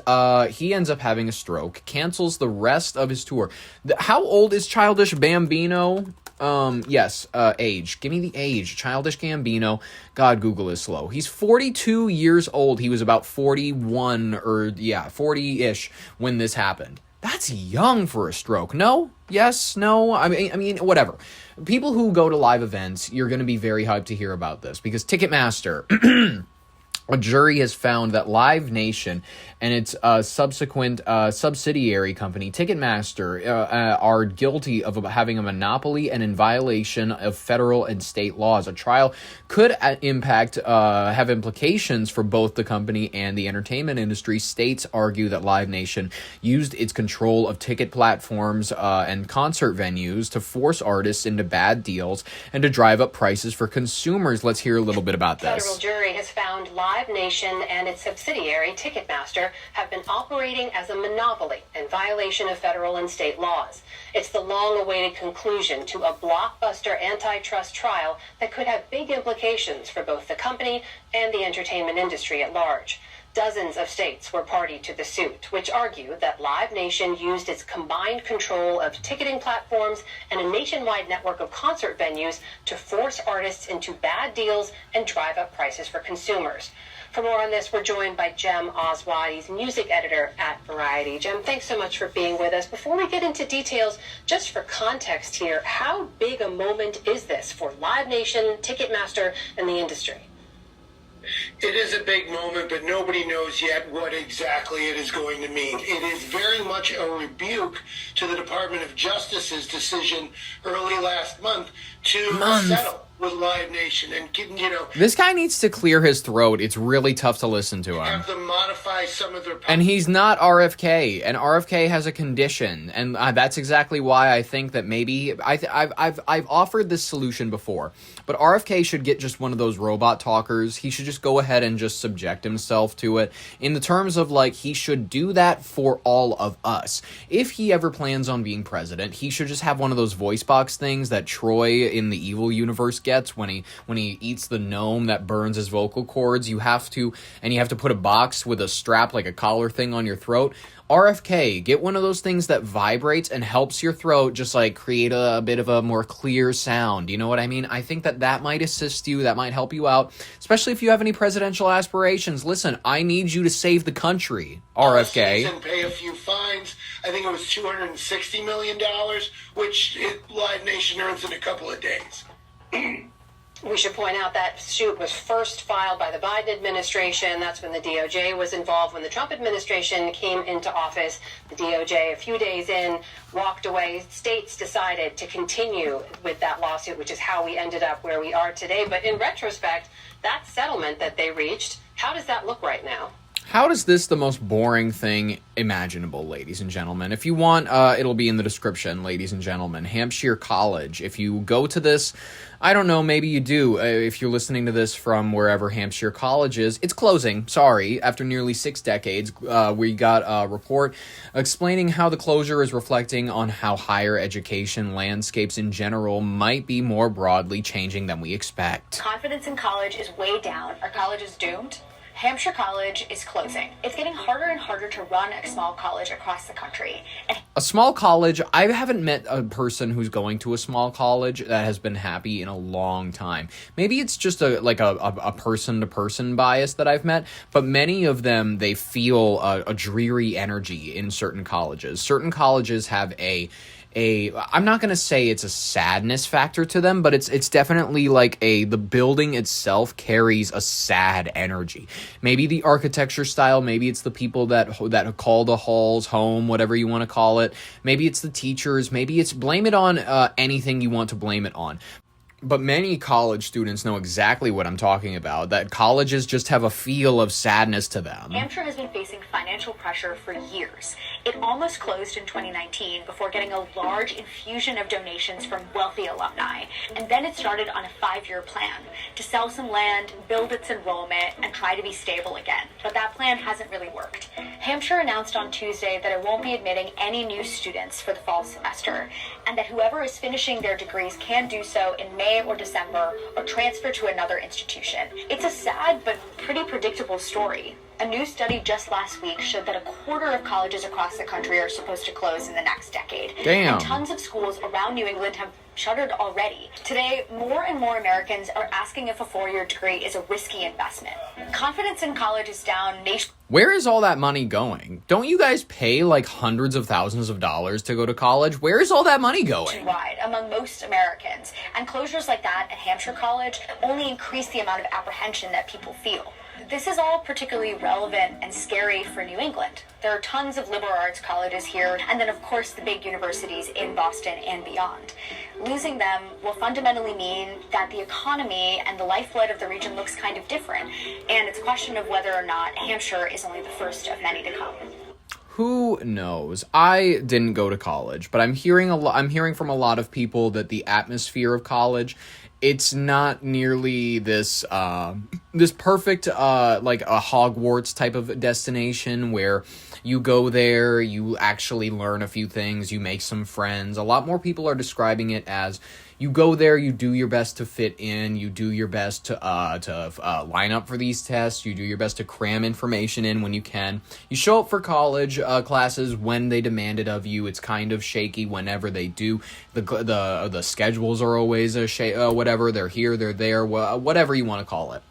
he ends up having a stroke, cancels the rest of his tour. How old is Childish Gambino? Yes, age. Give me the age. Childish Gambino. God, Google is slow. He's 42 years old. He was about 41 40-ish when this happened. That's young for a stroke. No? Yes? No? I mean, whatever. People who go to live events, you're going to be very hyped to hear about this, because Ticketmaster, a jury has found that Live Nation and its subsequent subsidiary company, Ticketmaster, are guilty of having a monopoly and in violation of federal and state laws. A trial could have implications for both the company and the entertainment industry. States argue that Live Nation used its control of ticket platforms and concert venues to force artists into bad deals and to drive up prices for consumers. Let's hear a little bit about this.
Federal jury has found Live Nation and its subsidiary, Ticketmaster, have been operating as a monopoly in violation of federal and state laws. It's the long-awaited conclusion to a blockbuster antitrust trial that could have big implications for both the company and the entertainment industry at large. Dozens of states were party to the suit, which argue that Live Nation used its combined control of ticketing platforms and a nationwide network of concert venues to force artists into bad deals and drive up prices for consumers. For more on this, we're joined by Jem Oswald. He's music editor at Variety. Jem, thanks so much for being with us. Before we get into details, just for context here, how big a moment is this for Live Nation, Ticketmaster, and the industry?
It is a big moment, but nobody knows yet what exactly it is going to mean. It is very much a rebuke to the Department of Justice's decision early last month to settle with Live Nation, and
this guy needs to clear his throat. It's really tough to listen to him.
Have them modify some of their.
And he's not RFK, and RFK has a condition, and that's exactly why I think that maybe I've offered this solution before, but RFK should get just one of those robot talkers. He should just go ahead and just subject himself to it in the terms of like he should do that for all of us. If he ever plans on being president, he should just have one of those voice box things that Troy in the Evil universe gets when he eats the gnome that burns his vocal cords. You have to put a box with a strap like a collar thing on your throat. RFK, get one of those things that vibrates and helps your throat just like create a bit of a more clear sound. You know what I mean? I think that might assist you. That might help you out, especially if you have any presidential aspirations. Listen, I need you to save the country, RFK.
And pay a few fines. I think it was $260 million, which Live Nation earns in a couple of days.
We should point out that suit was first filed by the Biden administration. That's when the DOJ was involved. When the Trump administration came into office, the DOJ, a few days in, walked away. States decided to continue with that lawsuit, which is how we ended up where we are today. But in retrospect, that settlement that they reached, how does that look right now?
How is this the most boring thing imaginable, ladies and gentlemen? If you want, it'll be in the description, ladies and gentlemen. Hampshire College. If you go to this, I don't know, maybe you do. If you're listening to this from wherever Hampshire College is, it's closing. Sorry. After nearly 6 decades, we got a report explaining how the closure is reflecting on how higher education landscapes in general might be more broadly changing than we expect.
Confidence in college is way down. Our college is doomed. Hampshire College is closing. It's getting harder and harder to run a small college across the country.
A small college, I haven't met a person who's going to a small college that has been happy in a long time. Maybe it's just a person-to-person bias that I've met, but many of them, they feel a dreary energy in certain colleges. Certain colleges have I'm not going to say it's a sadness factor to them, but it's definitely like the building itself carries a sad energy. Maybe the architecture style, maybe it's the people that call the halls home, whatever you want to call it. Maybe it's the teachers, maybe it's blame it on anything you want to blame it on. But many college students know exactly what I'm talking about, that colleges just have a feel of sadness to them.
Hampshire has been facing financial pressure for years. It almost closed in 2019 before getting a large infusion of donations from wealthy alumni. And then it started on a 5-year plan to sell some land, build its enrollment, and try to be stable again. But that plan hasn't really worked. Hampshire announced on Tuesday that it won't be admitting any new students for the fall semester, and that whoever is finishing their degrees can do so in May or December or transfer to another institution. It's a sad but pretty predictable story. A new study just last week showed that a quarter of colleges across the country are supposed to close in the next decade.
Damn.
And tons of schools around New England have shuttered already. Today, more and more Americans are asking if a 4-year degree is a risky investment. Confidence in college is down nationwide.
Where is all that money going? Don't you guys pay like hundreds of thousands of dollars to go to college? Where is all that money going?
Among most Americans. And closures like that at Hampshire College only increase the amount of apprehension that people feel. This is all particularly relevant and scary for New England. There are tons of liberal arts colleges here, and then of course the big universities in Boston and beyond. Losing them will fundamentally mean that the economy and the lifeblood of the region looks kind of different, and it's a question of whether or not Hampshire is only the first of many to come.
Who knows? I didn't go to college, but I'm hearing from a lot of people that the atmosphere of college, it's not nearly this perfect like a Hogwarts type of destination where you go there, you actually learn a few things, you make some friends. A lot more people are describing it as you go there, you do your best to fit in, you do your best to line up for these tests, you do your best to cram information in when you can. You show up for college classes when they demand it of you. It's kind of shaky whenever they do. The schedules are always whatever, they're here, they're there, whatever you want to call it.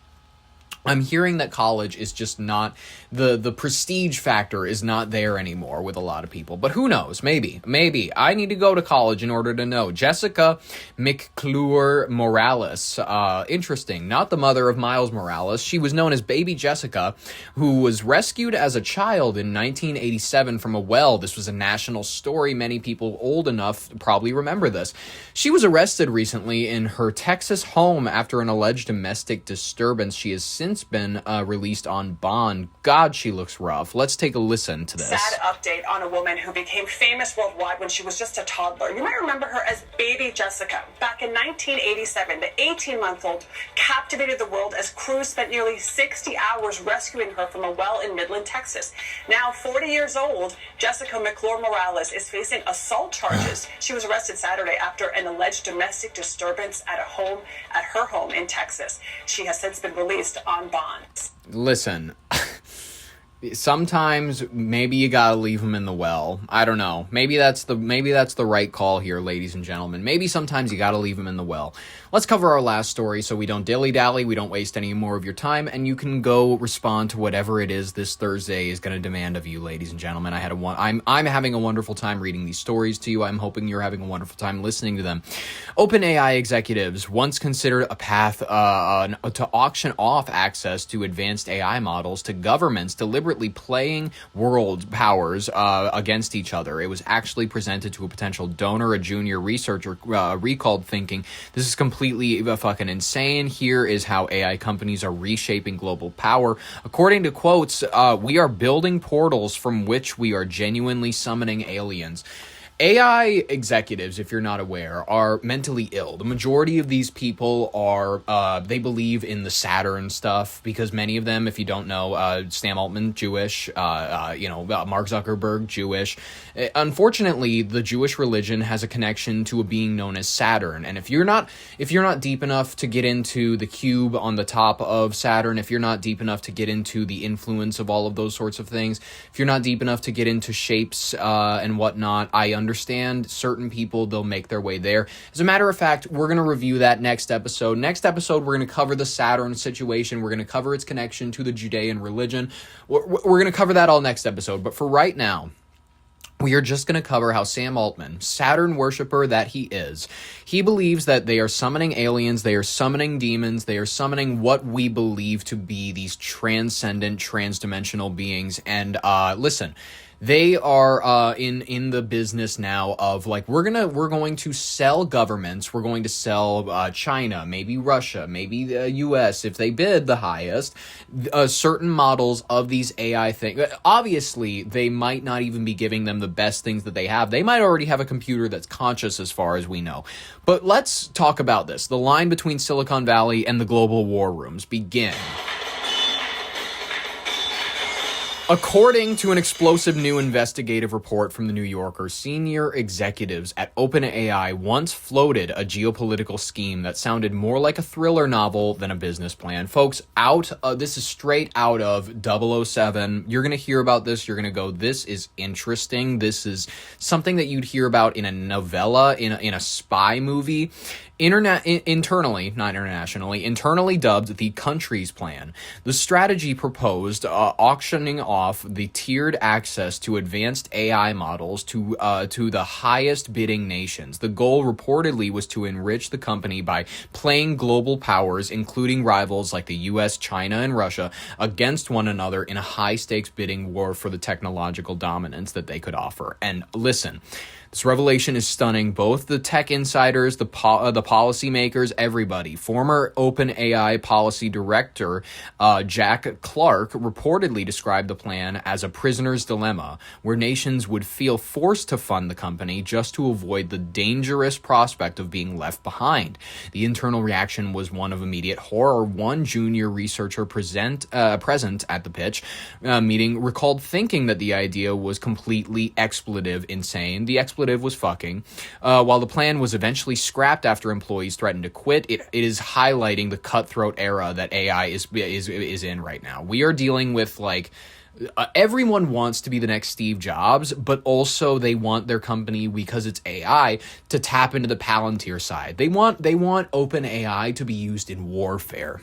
I'm hearing that college is just not, the prestige factor is not there anymore with a lot of people. But who knows? Maybe. I need to go to college in order to know. Jessica McClure Morales. Interesting. Not the mother of Miles Morales. She was known as Baby Jessica, who was rescued as a child in 1987 from a well. This was a national story. Many people old enough probably remember this. She was arrested recently in her Texas home after an alleged domestic disturbance. She has since been released on bond. God, she looks rough. Let's take a listen to this.
Sad update on a woman who became famous worldwide when she was just a toddler. You might remember her as Baby Jessica. Back in 1987, the 18-month-old captivated the world as crews spent nearly 60 hours rescuing her from a well in Midland, Texas. Now 40 years old, Jessica McClure Morales is facing assault charges. She was arrested Saturday after an alleged domestic disturbance at her home in Texas. She has since been released on bond.
Listen, sometimes maybe you gotta leave them in the well. I don't know. Maybe that's the right call here, ladies and gentlemen. Maybe sometimes you gotta leave them in the well. Let's cover our last story so we don't dilly-dally, we don't waste any more of your time, and you can go respond to whatever it is this Thursday is going to demand of you, ladies and gentlemen. I'm having a wonderful time reading these stories to you. I'm hoping you're having a wonderful time listening to them. OpenAI executives once considered a path to auction off access to advanced AI models to governments, deliberately playing world powers against each other. It was actually presented to a potential donor. A junior researcher recalled thinking, "This is completely fucking insane. Here is how AI companies are reshaping global power. According to quotes, we are building portals from which we are genuinely summoning aliens." AI executives, if you're not aware, are mentally ill. The majority of these people are, they believe in the Saturn stuff, because many of them, if you don't know, Sam Altman, Jewish, Mark Zuckerberg, Jewish. Unfortunately, the Jewish religion has a connection to a being known as Saturn. And if you're not deep enough to get into the cube on the top of Saturn, if you're not deep enough to get into the influence of all of those sorts of things, if you're not deep enough to get into shapes and whatnot, I understand certain people, they'll make their way there. As a matter of fact, we're going to review that next episode. Next episode, we're going to cover the Saturn situation. We're going to cover its connection to the Judean religion. We're going to cover that all next episode. But for right now, we are just going to cover how Sam Altman, Saturn worshiper that he is, he believes that they are summoning aliens, they are summoning demons, they are summoning what we believe to be these transcendent, transdimensional beings. And listen, they are in the business now of, like, we're going to sell governments, we're going to sell China, maybe Russia, maybe the US, if they bid the highest, certain models of these AI things. Obviously, they might not even be giving them the best things that they have. They might already have a computer that's conscious, as far as we know. But let's talk about this. The line between Silicon Valley and the global war rooms begin. According to an explosive new investigative report from The New Yorker, senior executives at OpenAI once floated a geopolitical scheme that sounded more like a thriller novel than a business plan. Folks, this is straight out of 007. You're going to hear about this. You're going to go, this is interesting. This is something that you'd hear about in a novella, in a spy movie. Internally dubbed the Country's Plan. The strategy proposed auctioning off the tiered access to advanced AI models to the highest bidding nations. The goal reportedly was to enrich the company by playing global powers, including rivals like the US, China, and Russia, against one another in a high-stakes bidding war for the technological dominance that they could offer. And listen, this revelation is stunning. Both the tech insiders, the policymakers, everybody. Former OpenAI policy director Jack Clark reportedly described the plan as a prisoner's dilemma, where nations would feel forced to fund the company just to avoid the dangerous prospect of being left behind. The internal reaction was one of immediate horror. One junior researcher present at the pitch meeting recalled thinking that the idea was completely expletive insane. The expletive was fucking. While the plan was eventually scrapped after employees threatened to quit, it is highlighting the cutthroat era that AI is in right now. We are dealing with, like, everyone wants to be the next Steve Jobs, but also they want their company, because it's AI, to tap into the Palantir side. They want OpenAI to be used in warfare.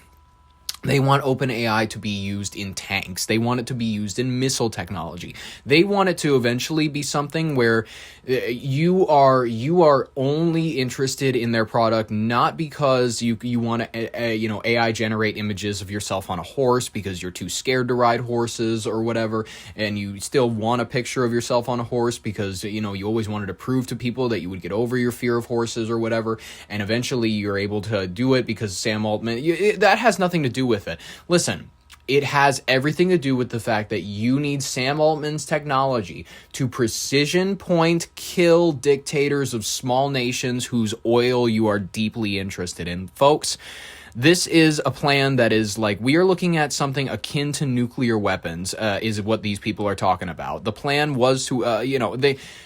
They want OpenAI to be used in tanks. They want it to be used in missile technology. They want it to eventually be something where you are only interested in their product not because you want to AI generate images of yourself on a horse because you're too scared to ride horses or whatever, and you still want a picture of yourself on a horse because you always wanted to prove to people that you would get over your fear of horses or whatever, and eventually you're able to do it because Sam Altman. That has nothing to do with it. Listen, it has everything to do with the fact that you need Sam Altman's technology to precision point kill dictators of small nations whose oil you are deeply interested in. Folks, this is a plan that is like, we are looking at something akin to nuclear weapons, is what these people are talking about. The plan was to,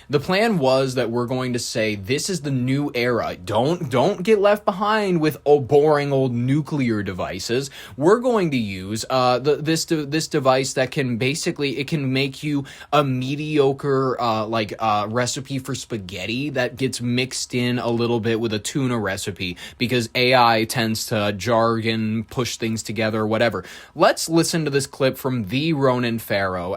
the plan was that we're going to say, this is the new era. Don't get left behind with boring old nuclear devices. We're going to use this device that can basically, it can make you a mediocre recipe for spaghetti that gets mixed in a little bit with a tuna recipe because AI tends to jargon, push things together, whatever. Let's listen to this clip from the Ronan Farrow,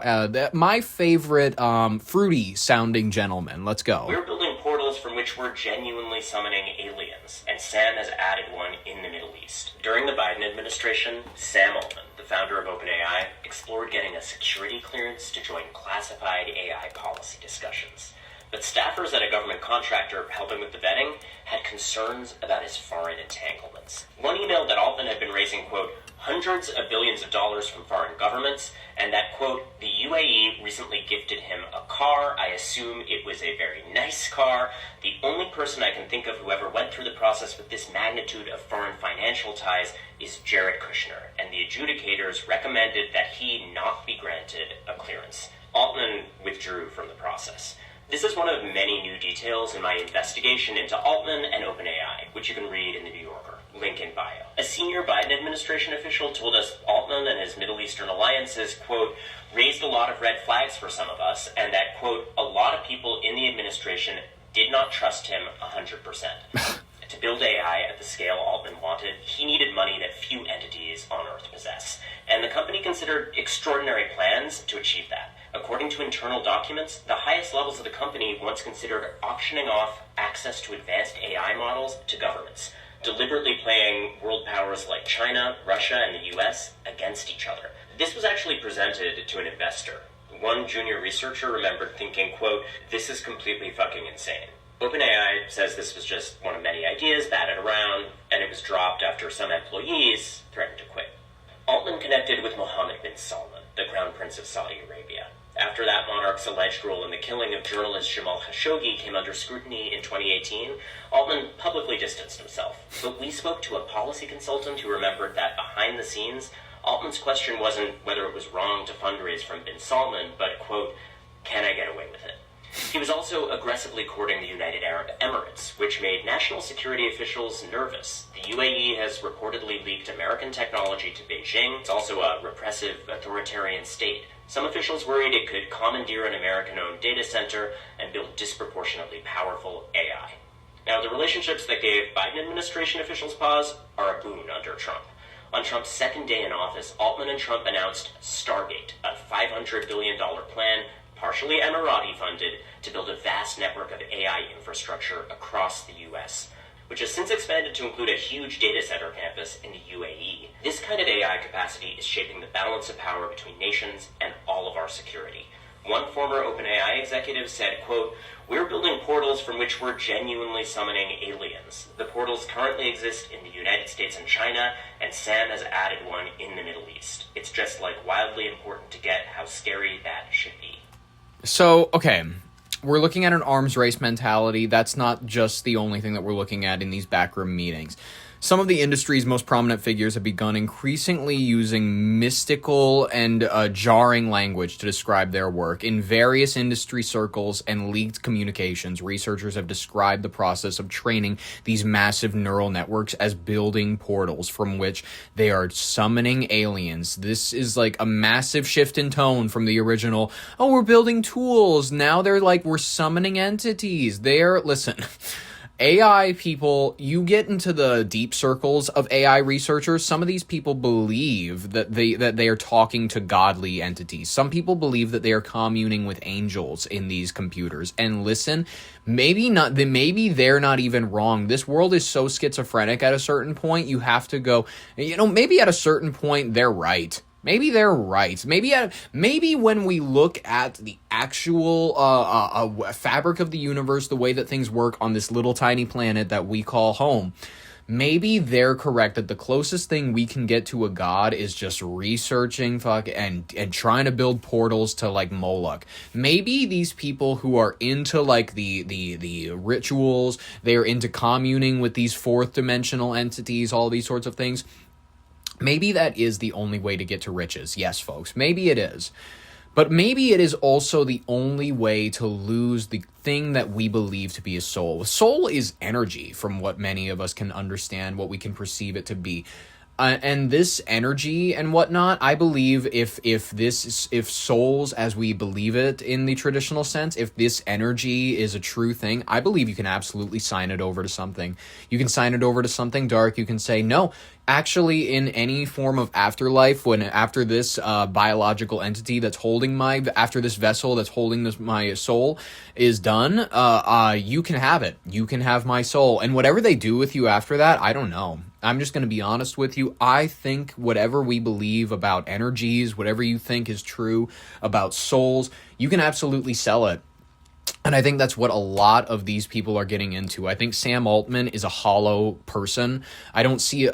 my favorite fruity sounding gentleman. Let's go.
We're building portals from which we're genuinely summoning aliens, and Sam has added one in the Middle East. During the Biden administration, Sam Altman, the founder of OpenAI, explored getting a security clearance to join classified AI policy discussions. But staffers at a government contractor helping with the vetting had concerns about his foreign entanglements. One emailed that Altman had been raising, quote, hundreds of billions of dollars from foreign governments, and that, quote, the UAE recently gifted him a car. I assume it was a very nice car. The only person I can think of who ever went through the process with this magnitude of foreign financial ties is Jared Kushner, and the adjudicators recommended that he not be granted a clearance. Altman withdrew from the process. This is one of many new details in my investigation into Altman and OpenAI, which you can read in the New Yorker. Link in bio. A senior Biden administration official told us Altman and his Middle Eastern alliances, quote, raised a lot of red flags for some of us, and that, quote, a lot of people in the administration did not trust him 100%. To build AI at the scale Altman wanted, he needed money that few entities on Earth possess, and the company considered extraordinary plans to achieve that. According to internal documents, the highest levels of the company once considered auctioning off access to advanced AI models to governments, deliberately playing world powers like China, Russia, and the US against each other. This was actually presented to an investor. One junior researcher remembered thinking, quote, this is completely fucking insane. OpenAI says this was just one of many ideas batted around, and it was dropped after some employees threatened to quit. Altman connected with Mohammed bin Salman, the Crown Prince of Saudi Arabia. After that monarch's alleged role in the killing of journalist Jamal Khashoggi came under scrutiny in 2018, Altman publicly distanced himself. But we spoke to a policy consultant who remembered that behind the scenes, Altman's question wasn't whether it was wrong to fundraise from bin Salman, but, quote, can I get away with it? He was also aggressively courting the United Arab Emirates, which made national security officials nervous. The UAE has reportedly leaked American technology to Beijing. It's also a repressive, authoritarian state. Some officials worried it could commandeer an American-owned data center and build disproportionately powerful AI. Now, the relationships that gave Biden administration officials pause are a boon under Trump. On Trump's second day in office, Altman and Trump announced Stargate, a $500 billion plan, partially Emirati-funded, to build a vast network of AI infrastructure across the U.S., which has since expanded to include a huge data center campus in the UAE. This kind of AI capacity is shaping the balance of power between nations and all of our security. One former OpenAI executive said, quote, we're building portals from which we're genuinely summoning aliens. The portals currently exist in the United States and China, and Sam has added one in the Middle East. It's just like wildly important to get how scary that should be.
So, okay, we're looking at an arms race mentality. That's not just the only thing that we're looking at in these backroom meetings. Some of the industry's most prominent figures have begun increasingly using mystical and jarring language to describe their work. In various industry circles and leaked communications, researchers have described the process of training these massive neural networks as building portals from which they are summoning aliens. This is like a massive shift in tone from the original, oh, we're building tools. Now they're like, we're summoning entities. Listen... AI people, you get into the deep circles of AI researchers. Some of these people believe that they are talking to godly entities. Some people believe that they are communing with angels in these computers. And listen, maybe they're not even wrong. This world is so schizophrenic at a certain point. You have to go, maybe at a certain point they're right. Maybe they're right. Maybe when we look at the actual fabric of the universe, the way that things work on this little tiny planet that we call home, maybe they're correct that the closest thing we can get to a god is just researching and trying to build portals to like Moloch. Maybe these people who are into like the rituals, they're into communing with these fourth dimensional entities, all these sorts of things. Maybe that is the only way to get to riches. Yes, folks, maybe it is. But maybe it is also the only way to lose the thing that we believe to be a soul. Soul is energy, from what many of us can understand, what we can perceive it to be. And this energy and whatnot, I believe if souls, as we believe it in the traditional sense, if this energy is a true thing, I believe you can absolutely sign it over to something. You can sign it over to something dark. You can say, no, actually, in any form of afterlife, after this biological entity that's holding after this vessel that's holding my soul is done, you can have it. You can have my soul. And whatever they do with you after that, I don't know. I'm just going to be honest with you. I think whatever we believe about energies, whatever you think is true about souls, you can absolutely sell it. And I think that's what a lot of these people are getting into. I think Sam Altman is a hollow person. I don't see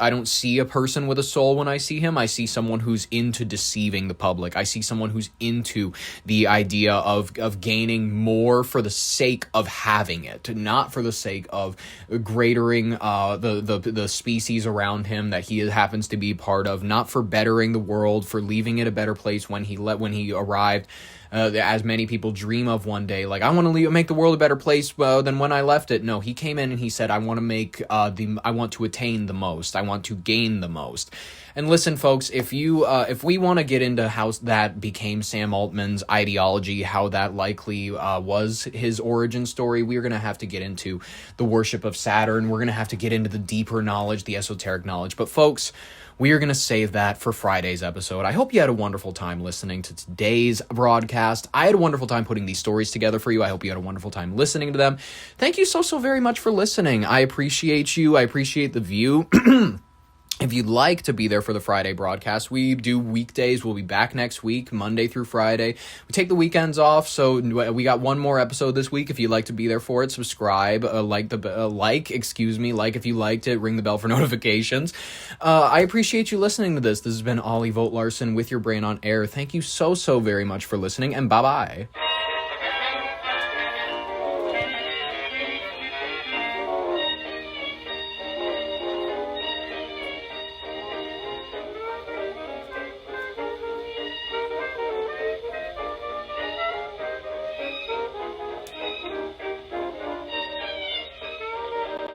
a person with a soul when I see him. I see someone who's into deceiving the public. I see someone who's into the idea of gaining more for the sake of having it, not for the sake of gradering the species around him that he happens to be part of, not for bettering the world, for leaving it a better place when he arrived. As many people dream of one day, like, I want to make the world a better place than when I left it. No, he came in and he said, I want to attain the most. I want to gain the most. And listen, folks, if we want to get into how that became Sam Altman's ideology, how that likely was his origin story, we're going to have to get into the worship of Saturn. We're going to have to get into the deeper knowledge, the esoteric knowledge. But folks, we are going to save that for Friday's episode. I hope you had a wonderful time listening to today's broadcast. I had a wonderful time putting these stories together for you. I hope you had a wonderful time listening to them. Thank you so very much for listening. I appreciate you. I appreciate the view. If you'd like to be there for the Friday broadcast, we do weekdays. We'll be back next week, Monday through Friday. We take the weekends off, so we got one more episode this week. If you'd like to be there for it, subscribe, like if you liked it, ring the bell for notifications. I appreciate you listening to this. This has been Ollie Vogt Larson with your brain on air. Thank you so very much for listening, and bye-bye.